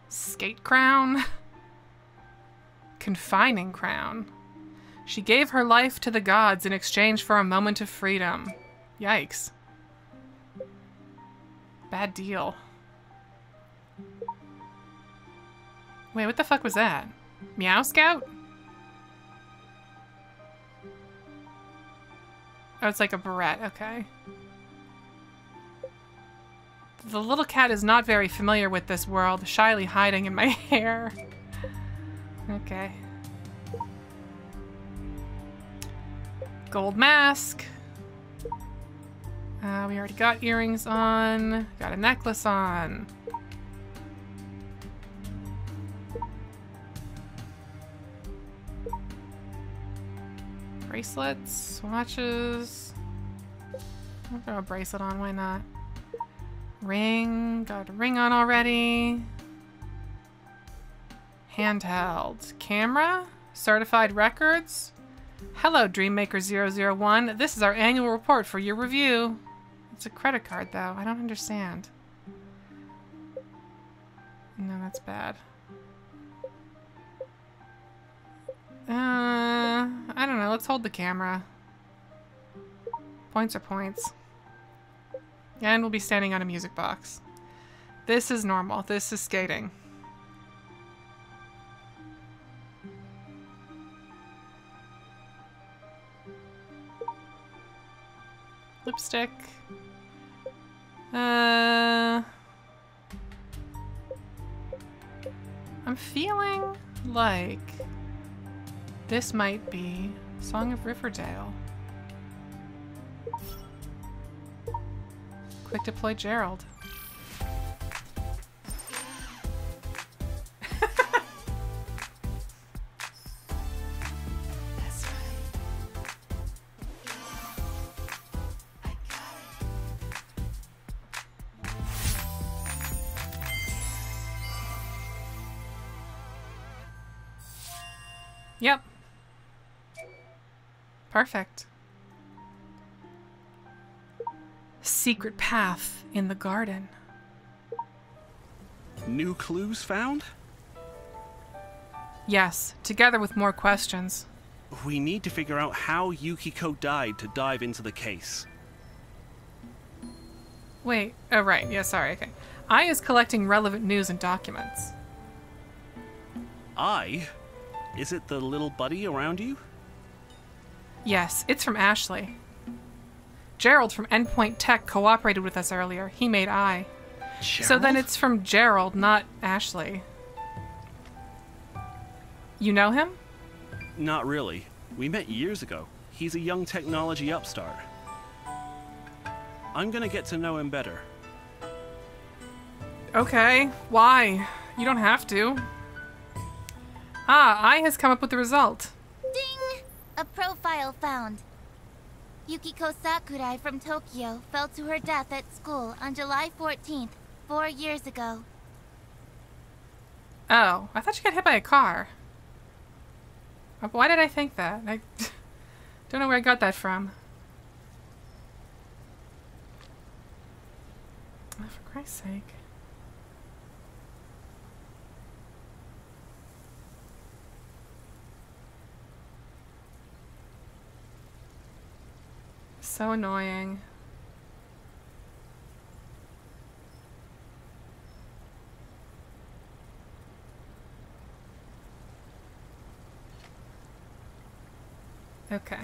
Skate crown? Confining crown. She gave her life to the gods in exchange for a moment of freedom. Yikes. Bad deal. Wait, what the fuck was that? Meow Scout? Oh, it's like a barrette, okay. The little cat is not very familiar with this world, shyly hiding in my hair. Okay. Gold mask. We already got earrings on. Got a necklace on. Bracelets, watches. I'll throw a bracelet on, why not? Ring, got a ring on already. Handheld. Camera? Certified records? Hello, Dreammaker001. This is our annual report for your review. It's a credit card, though. I don't understand. No, that's bad. I don't know. Let's hold the camera. Points are points. And we'll be standing on a music box. This is normal. This is skating. Lipstick. I'm feeling like this might be Song of Riverdale. Quick deploy Gerald. Yep. Perfect. Secret path in the garden. New clues found? Yes, together with more questions. We need to figure out how Yukiko died to dive into the case. Wait, oh right, yeah, sorry, okay. I is collecting relevant news and documents. I? Is it the little buddy around you? Yes, it's from Ashley. Gerald from Endpoint Tech cooperated with us earlier. He made I. Gerald? So then it's from Gerald, not Ashley. You know him? Not really. We met years ago. He's a young technology upstart. I'm gonna get to know him better. Okay, why? You don't have to. Ah, I has come up with the result. Ding! A profile found. Yukiko Sakurai from Tokyo fell to her death at school on July 14th, 4 years ago. Oh, I thought she got hit by a car. Why did I think that? I don't know where I got that from. Oh, for Christ's sake. So annoying. Okay.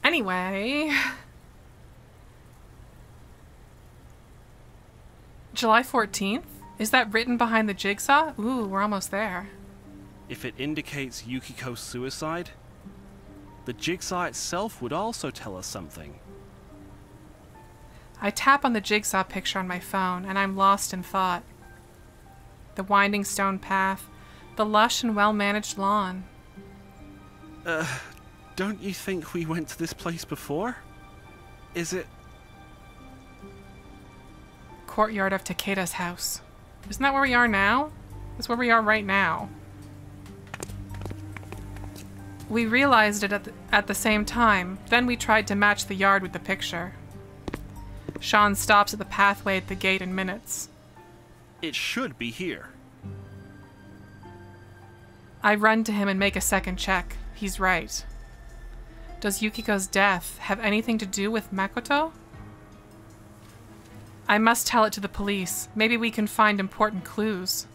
Anyway. July 14th? Is that written behind the jigsaw? Ooh, we're almost there. If it indicates Yukiko's suicide, the jigsaw itself would also tell us something. I tap on the jigsaw picture on my phone, and I'm lost in thought. The winding stone path, the lush and well-managed lawn. Don't you think we went to this place before? Is it... Courtyard of Takeda's house. Isn't that where we are now? That's where we are right now. We realized it at the same time. Then we tried to match the yard with the picture. Sean stops at the pathway at the gate in minutes. It should be here. I run to him and make a second check. He's right. Does Yukiko's death have anything to do with Makoto? I must tell it to the police. Maybe we can find important clues.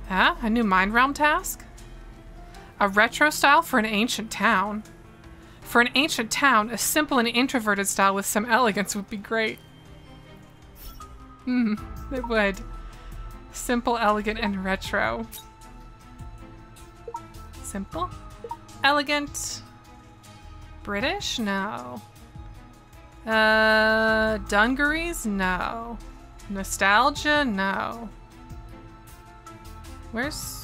Huh? A new Mind Realm task? A retro style for an ancient town. For an ancient town, a simple and introverted style with some elegance would be great. It would. Simple, elegant, and retro. Simple? Elegant? British? No. Dungarees? No. Nostalgia? No. Where's...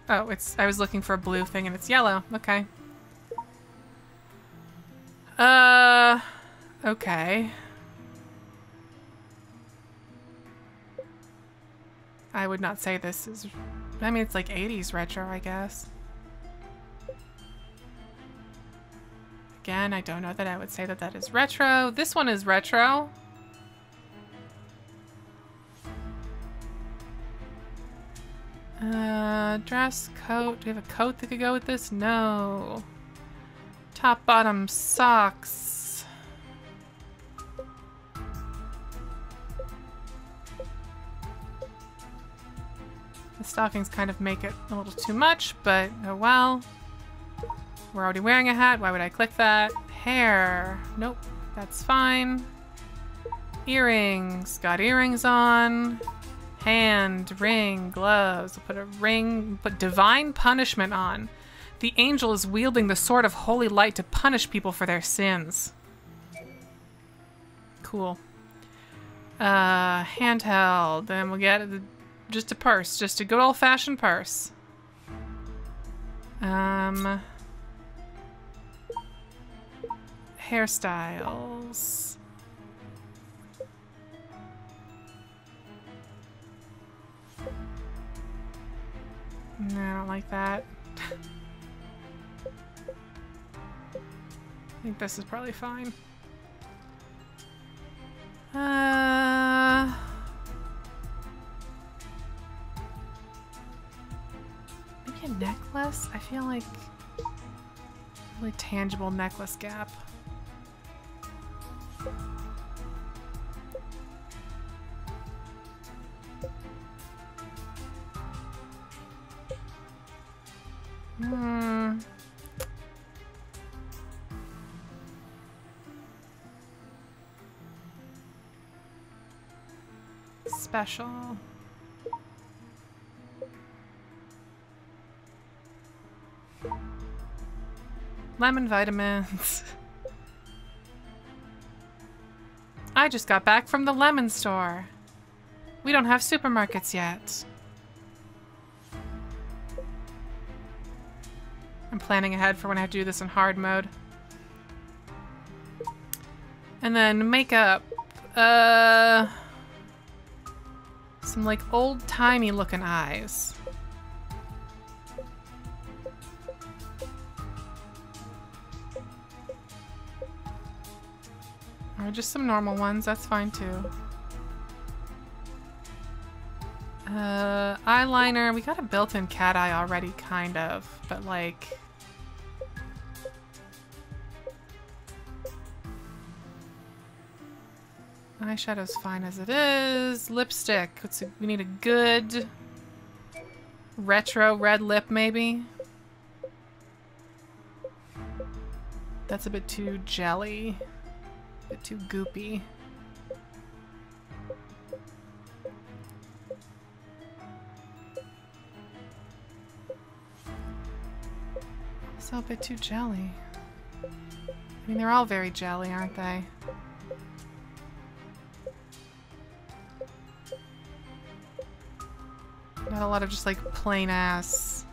Oh, I was looking for a blue thing and it's yellow. Okay. Okay. I would not say this is... I mean, it's like 80s retro, I guess. Again, I don't know that I would say that that is retro. This one is retro. Dress, coat. Do we have a coat that could go with this? No. Top, bottom, socks. The stockings kind of make it a little too much, but oh well. We're already wearing a hat. Why would I click that? Hair. Nope. That's fine. Earrings. Got earrings on. Hand, ring, gloves. We'll put a ring. Put divine punishment on. The angel is wielding the sword of holy light to punish people for their sins. Cool. Handheld. Then we'll get just a purse. Just a good old-fashioned purse. Hairstyles. No, I don't like that. I think this is probably fine. Maybe a necklace? I feel like really tangible necklace gap. Special. Lemon vitamins. I just got back from the lemon store. We don't have supermarkets yet. I'm planning ahead for when I have to do this in hard mode. And then makeup. Some like old-timey looking eyes. Or just some normal ones, that's fine too. Eyeliner, we got a built-in cat eye already, kind of, but like... Eyeshadow's fine as it is. Lipstick, we need a good retro red lip, maybe? That's a bit too jelly. A bit too goopy. bit too jelly. I mean, they're all very jelly, aren't they? Not a lot of just like plain ass.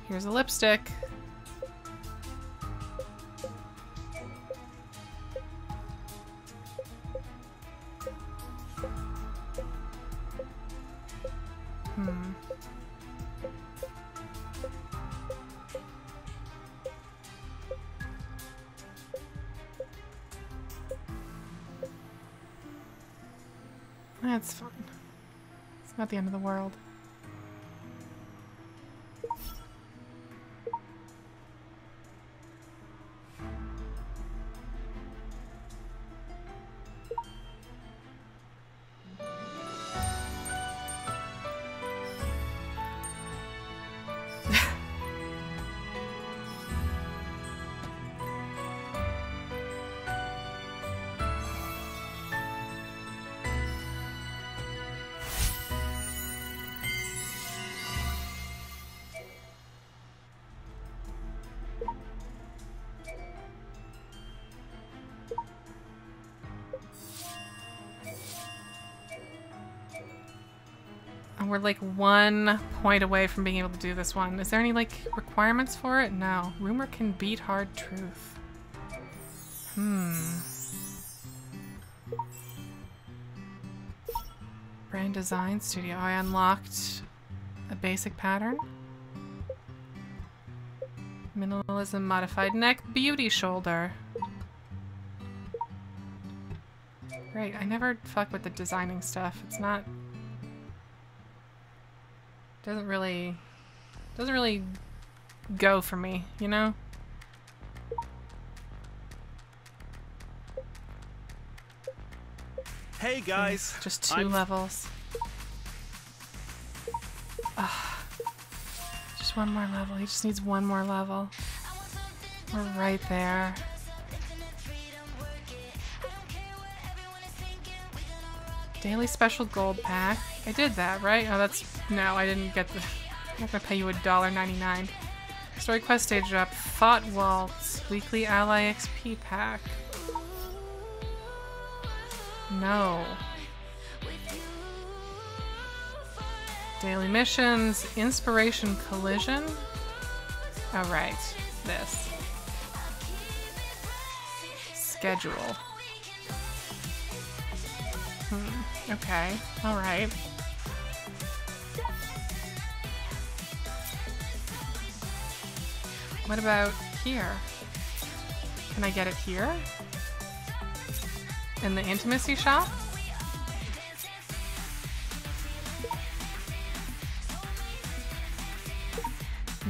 Here's a lipstick. That's fun. It's not the end of the world. We're like 1 point away from being able to do this one. Is there any like requirements for it? No. Rumor can beat hard truth. Brand design studio. I unlocked a basic pattern. Minimalism modified neck, beauty shoulder. Great. I never fuck with the designing stuff. It's not... doesn't really go for me, you know? Hey guys! Just 2 levels. Just 1 more level. He just needs 1 more level. We're right there. Daily special gold pack. I did that, right? Oh, that's... no, I didn't get the... I'm not gonna pay you $1.99. Story quest stage up. Thought Waltz. Weekly ally XP pack. No. Daily missions. Inspiration collision. Oh, right. This. Schedule. Okay. Alright. What about here? Can I get it here? In the intimacy shop?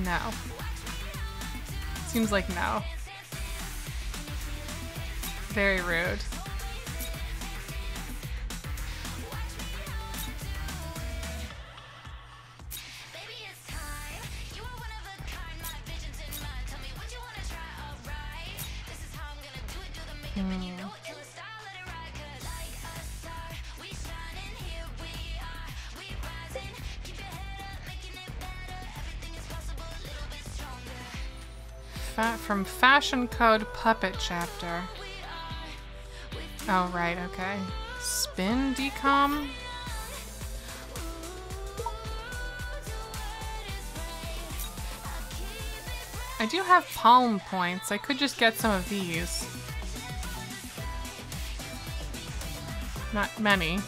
No. Seems like no. Very rude. From Fashion Code Puppet Chapter. Oh, right, okay. Spin decom? I do have palm points. I could just get some of these. Not many.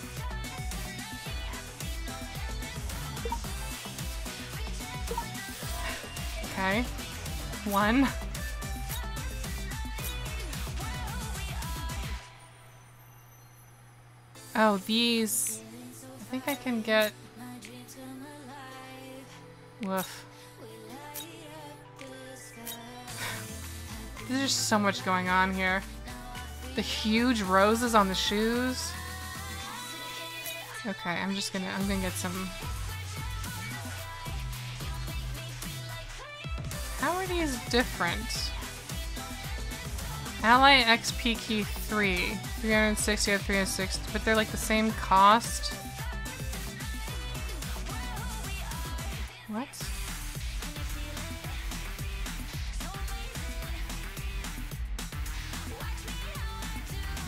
Okay. 1. Oh, these... I think I can get... Woof. There's just so much going on here. The huge roses on the shoes. Okay, I'm gonna get some... How are these different? Ally XP key 3. 360 or 360, but they're like the same cost. What?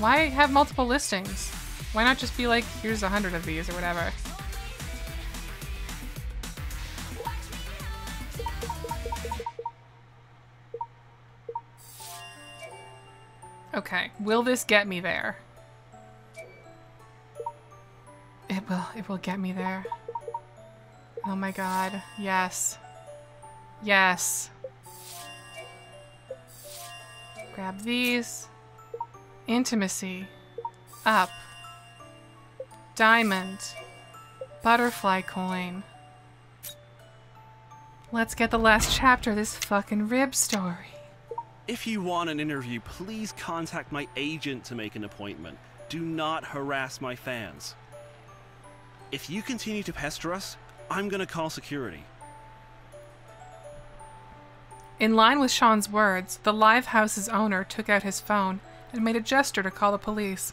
Why have multiple listings? Why not just be like, here's 100 of these or whatever? Okay, will this get me there? It will get me there. Oh my god, yes. Yes. Grab these. Intimacy. Up. Diamond. Butterfly coin. Let's get the last chapter of this fucking rib story. If you want an interview, please contact my agent to make an appointment. Do not harass my fans. If you continue to pester us, I'm gonna call security. In line with Sean's words, the live house's owner took out his phone and made a gesture to call the police.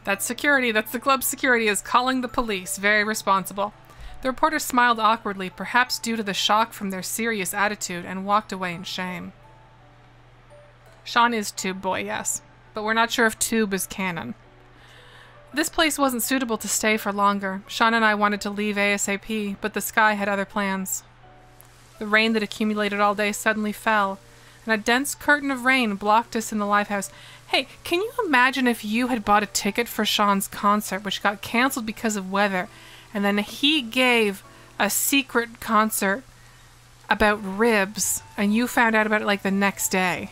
That's security. That's the club's security is calling the police. Very responsible. The reporter smiled awkwardly, perhaps due to the shock from their serious attitude, and walked away in shame. Sean is Tube Boy, yes, but we're not sure if Tube is canon. This place wasn't suitable to stay for longer. Sean and I wanted to leave ASAP, but the sky had other plans. The rain that accumulated all day suddenly fell, and a dense curtain of rain blocked us in the live house. Hey, can you imagine if you had bought a ticket for Sean's concert, which got canceled because of weather, and then he gave a secret concert about ribs, and you found out about it like the next day?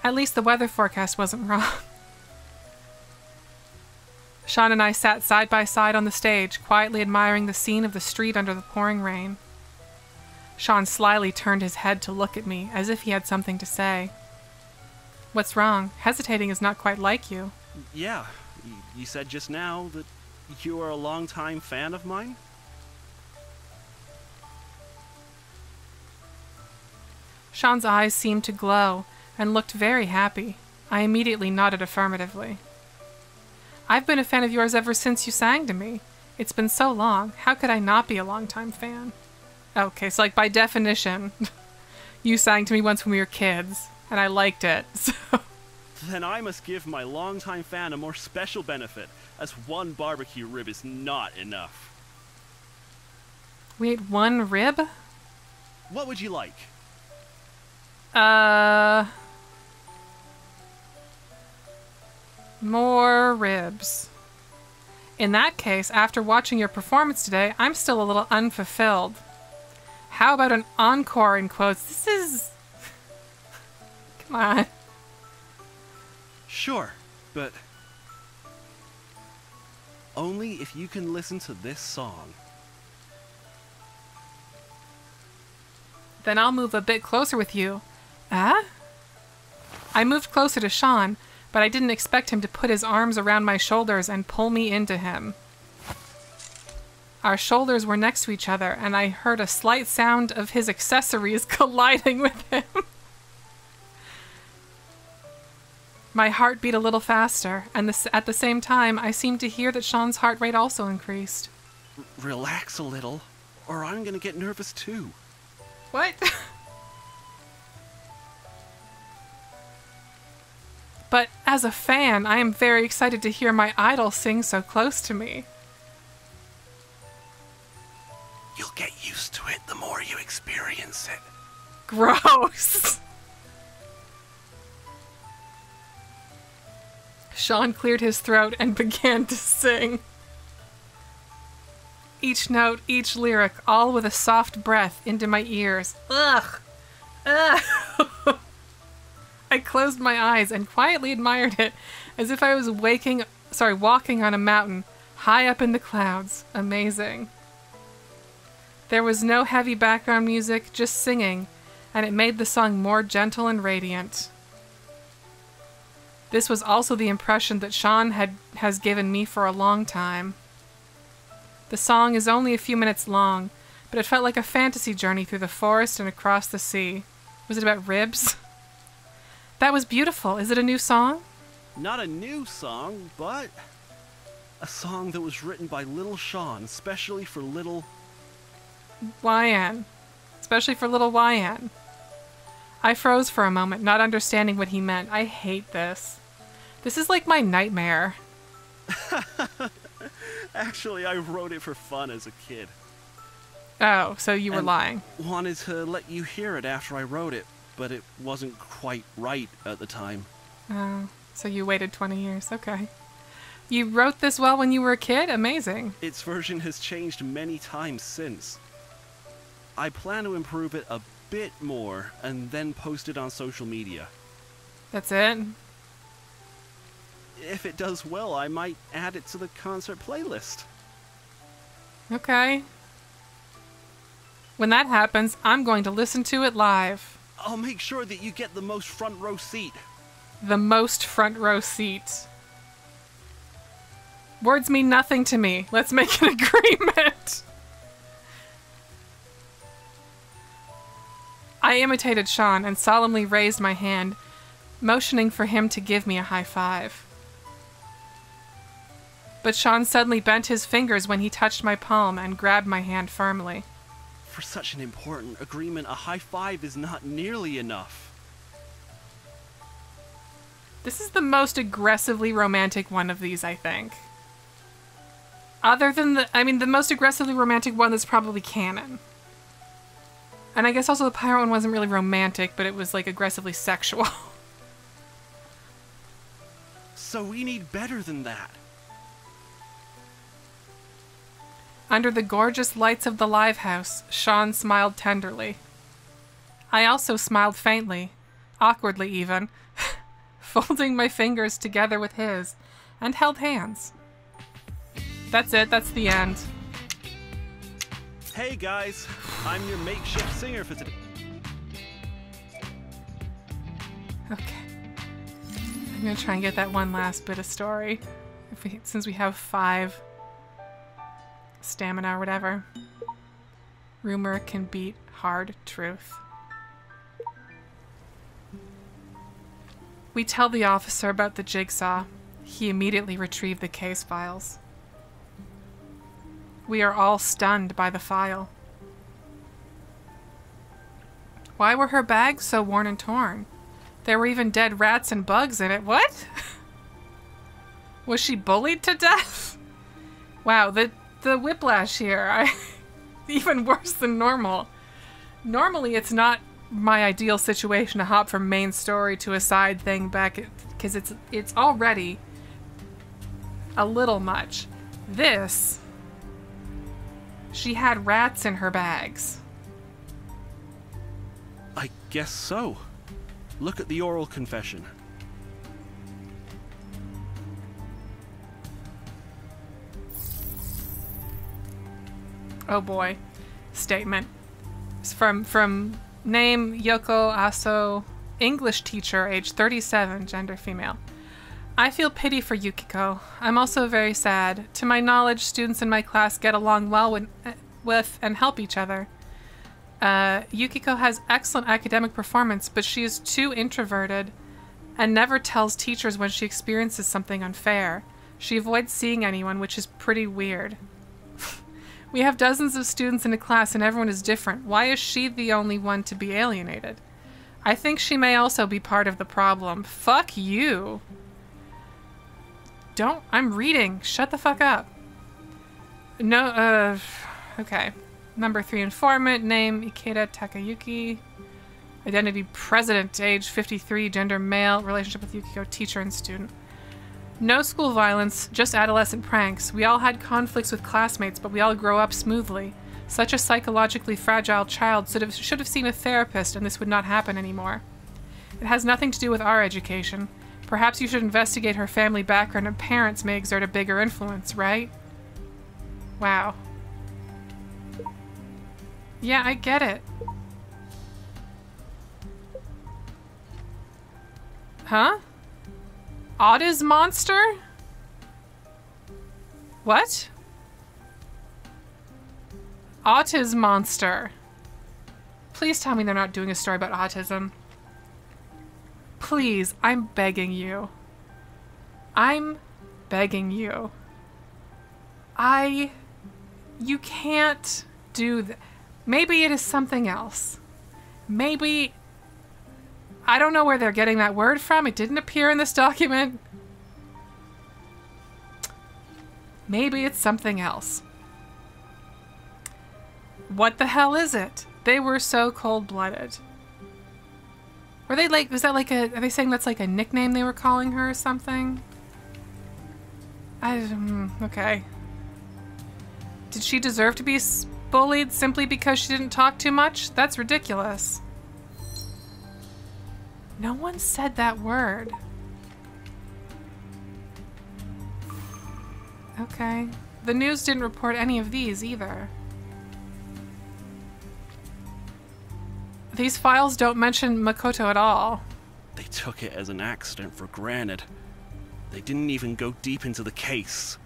At least the weather forecast wasn't wrong. Sean and I sat side by side on the stage, quietly admiring the scene of the street under the pouring rain. Sean slyly turned his head to look at me, as if he had something to say. What's wrong? Hesitating is not quite like you. Yeah, you said just now that you are a longtime fan of mine? Sean's eyes seemed to glow and looked very happy. I immediately nodded affirmatively. I've been a fan of yours ever since you sang to me. It's been so long. How could I not be a longtime fan? Okay, so like by definition, you sang to me once when we were kids, and I liked it, so... Then I must give my longtime fan a more special benefit, as one barbecue rib is not enough. We ate one rib? What would you like? More ribs. In that case, after watching your performance today, I'm still a little unfulfilled. How about an encore in quotes? This is... Come on. Sure, but... only if you can listen to this song. Then I'll move a bit closer with you. Ah? I moved closer to Sean, but I didn't expect him to put his arms around my shoulders and pull me into him. Our shoulders were next to each other, and I heard a slight sound of his accessories colliding with him. My heart beat a little faster, and at the same time, I seemed to hear that Sean's heart rate also increased. Relax a little, or I'm gonna get nervous too. What? But as a fan, I am very excited to hear my idol sing so close to me. You'll get used to it the more you experience it. Gross. Sean cleared his throat and began to sing. Each note, each lyric, all with a soft breath into my ears. Ugh. Ugh. I closed my eyes and quietly admired it, as if I was walking on a mountain, high up in the clouds. Amazing. There was no heavy background music, just singing, and it made the song more gentle and radiant. This was also the impression that Sean has given me for a long time. The song is only a few minutes long, but it felt like a fantasy journey through the forest and across the sea. Was it about ribs? That was beautiful. Is it a new song? Not a new song, but a song that was written by little Sean, especially for little... YN. Especially for little YN. I froze for a moment, not understanding what he meant. I hate this. This is like my nightmare. Actually, I wrote it for fun as a kid. Oh, so you were lying. Wanted to let you hear it after I wrote it, but it wasn't quite right at the time. Oh, so you waited 20 years. Okay. You wrote this well when you were a kid? Amazing. Its version has changed many times since. I plan to improve it a bit more and then post it on social media. That's it? If it does well, I might add it to the concert playlist. Okay. When that happens, I'm going to listen to it live. I'll make sure that you get the most front row seat. The most front row seat. Words mean nothing to me. Let's make an agreement. I imitated Sean and solemnly raised my hand, motioning for him to give me a high five. But Sean suddenly bent his fingers when he touched my palm and grabbed my hand firmly. For such an important agreement, a high five is not nearly enough. This is the most aggressively romantic one of these, I think. Other than the most aggressively romantic one that's probably canon. And I guess also the pirate one wasn't really romantic, but it was like aggressively sexual. So we need better than that. Under the gorgeous lights of the live house, Sean smiled tenderly. I also smiled faintly, awkwardly even, folding my fingers together with his, and held hands. That's it, that's the end. Hey guys, I'm your makeshift singer for today. Okay. I'm gonna try and get that one last bit of story, since we have 5 stamina or whatever. Rumor can beat hard truth. We tell the officer about the jigsaw. He immediately retrieved the case files. We are all stunned by the file. Why were her bags so worn and torn? There were even dead rats and bugs in it. What? Was she bullied to death? Wow, the whiplash here. Even worse than normal. Normally, it's not my ideal situation to hop from main story to a side thing back, because it's already a little much. This, she had rats in her bags. I guess so. Look at the oral confession. Oh boy. Statement. It's from name Yoko Aso, English teacher, age 37, gender female. I feel pity for Yukiko. I'm also very sad. To my knowledge, students in my class get along well with and help each other. Yukiko has excellent academic performance, but she is too introverted and never tells teachers when she experiences something unfair. She avoids seeing anyone, which is pretty weird. We have dozens of students in a class and everyone is different. Why is she the only one to be alienated? I think she may also be part of the problem. Fuck you. I'm reading. Shut the fuck up. No, okay. Number 3 informant, name Ikeda Takayuki. Identity president, age 53, gender male, relationship with Yukiko, teacher and student. No school violence, just adolescent pranks. We all had conflicts with classmates, but we all grow up smoothly. Such a psychologically fragile child should have seen a therapist, and this would not happen anymore. It has nothing to do with our education. Perhaps you should investigate her family background, and parents may exert a bigger influence, right? Wow. Yeah, I get it. Huh? Autism monster? What? Autism monster. Please tell me they're not doing a story about autism. Please, I'm begging you. I'm begging you. You can't do that. Maybe it is something else. Maybe I don't know where they're getting that word from. It didn't appear in this document. Maybe it's something else. What the hell is it? They were so cold-blooded. Were they like, was that like a, are they saying that's like a nickname they were calling her or something? Okay. Did she deserve to be bullied simply because she didn't talk too much? That's ridiculous. No one said that word. Okay. The news didn't report any of these either. These files don't mention Makoto at all. They took it as an accident for granted. They didn't even go deep into the case.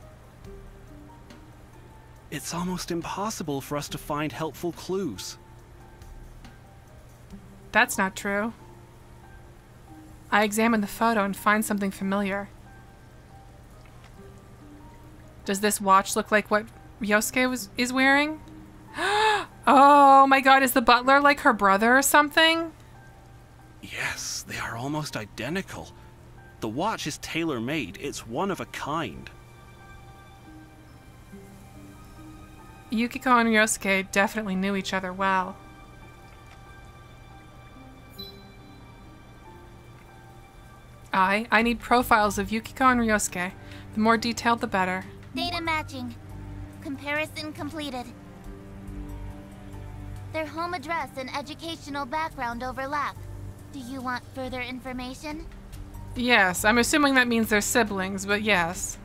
It's almost impossible for us to find helpful clues. That's not true. I examined the photo and find something familiar. Does this watch look like what Yosuke is wearing? Oh my god, is the butler like her brother or something? Yes, they are almost identical. The watch is tailor-made. It's one of a kind. Yukiko and Yosuke definitely knew each other well. I need profiles of Yukiko and Ryosuke. The more detailed, the better. Data matching. Comparison completed. Their home address and educational background overlap. Do you want further information? Yes, I'm assuming that means they're siblings, but yes.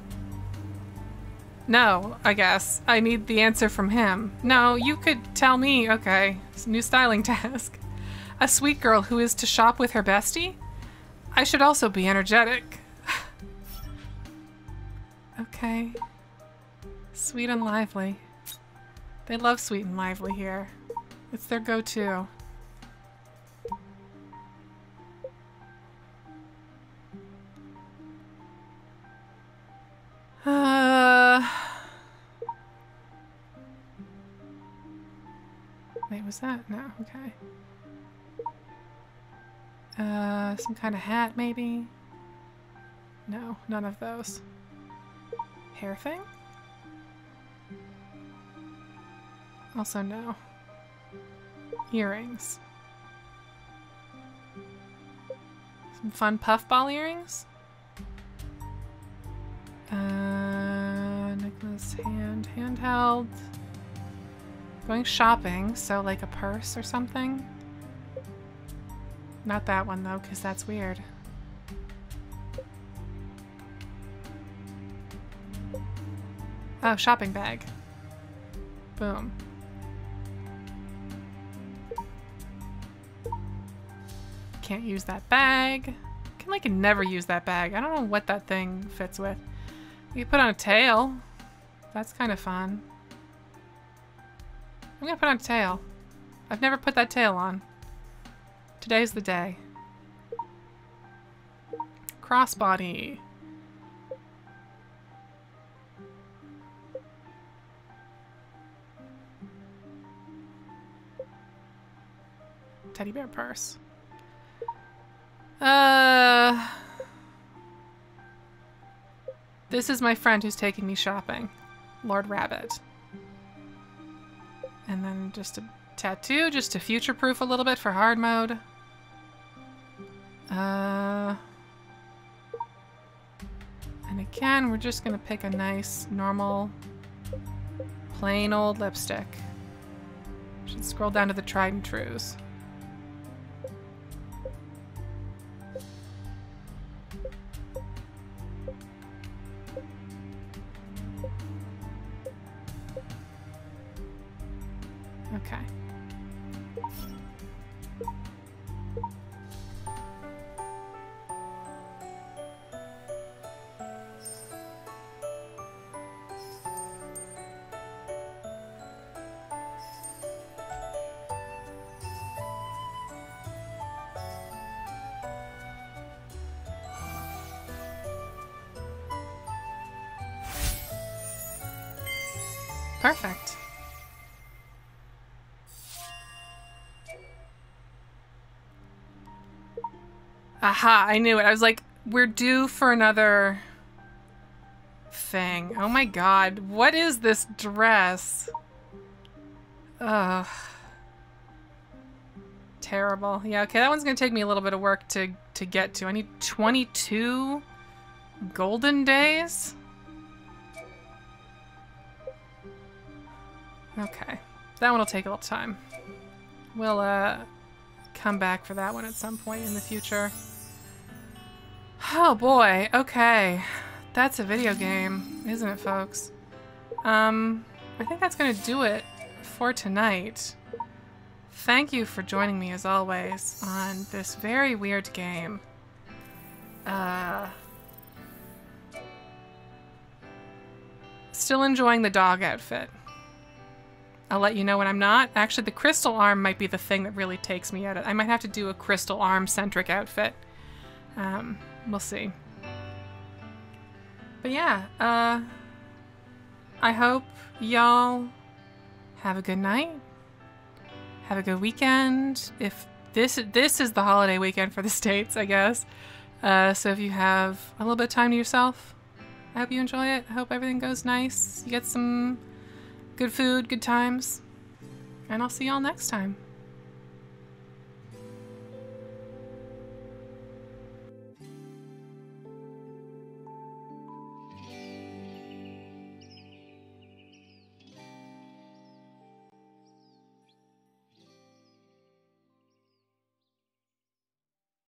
No, I guess. I need the answer from him. No, you could tell me. Okay, it's a new styling task. A sweet girl who is to shop with her bestie? I should also be energetic. Okay. Sweet and lively. They love sweet and lively here. It's their go-to. Wait, was that? No, okay. Some kind of hat, maybe? No, none of those. Hair thing? Also no. Earrings. Some fun puffball earrings? Necklace, handheld. Going shopping, so like a purse or something. Not that one though, because that's weird. Oh, shopping bag. Boom. Can't use that bag. Can like never use that bag. I don't know what that thing fits with. You can put on a tail. That's kind of fun. I'm gonna put on a tail. I've never put that tail on. Today's the day. Crossbody. Teddy bear purse. This is my friend who's taking me shopping. Lord Rabbit. And then just a tattoo, just to future-proof a little bit for hard mode. And again, we're just gonna pick a nice, normal, plain old lipstick. Should scroll down to the tried and trues. Okay. Perfect. Aha, I knew it. I was like, we're due for another thing. Oh my god, what is this dress? Ugh. Terrible. Yeah, okay, that one's gonna take me a little bit of work to get to. I need 22 golden days? Okay. That one will take a little time. We'll, come back for that one at some point in the future. Oh boy, okay. That's a video game, isn't it, folks? I think that's gonna do it for tonight. Thank you for joining me, as always, on this very weird game. Still enjoying the dog outfit. I'll let you know when I'm not. Actually, the crystal arm might be the thing that really takes me out of it. I might have to do a crystal arm-centric outfit. We'll see. But yeah, I hope y'all have a good night. Have a good weekend. If this is the holiday weekend for the States, I guess. So if you have a little bit of time to yourself, I hope you enjoy it. I hope everything goes nice. You get some good food, good times. And I'll see y'all next time.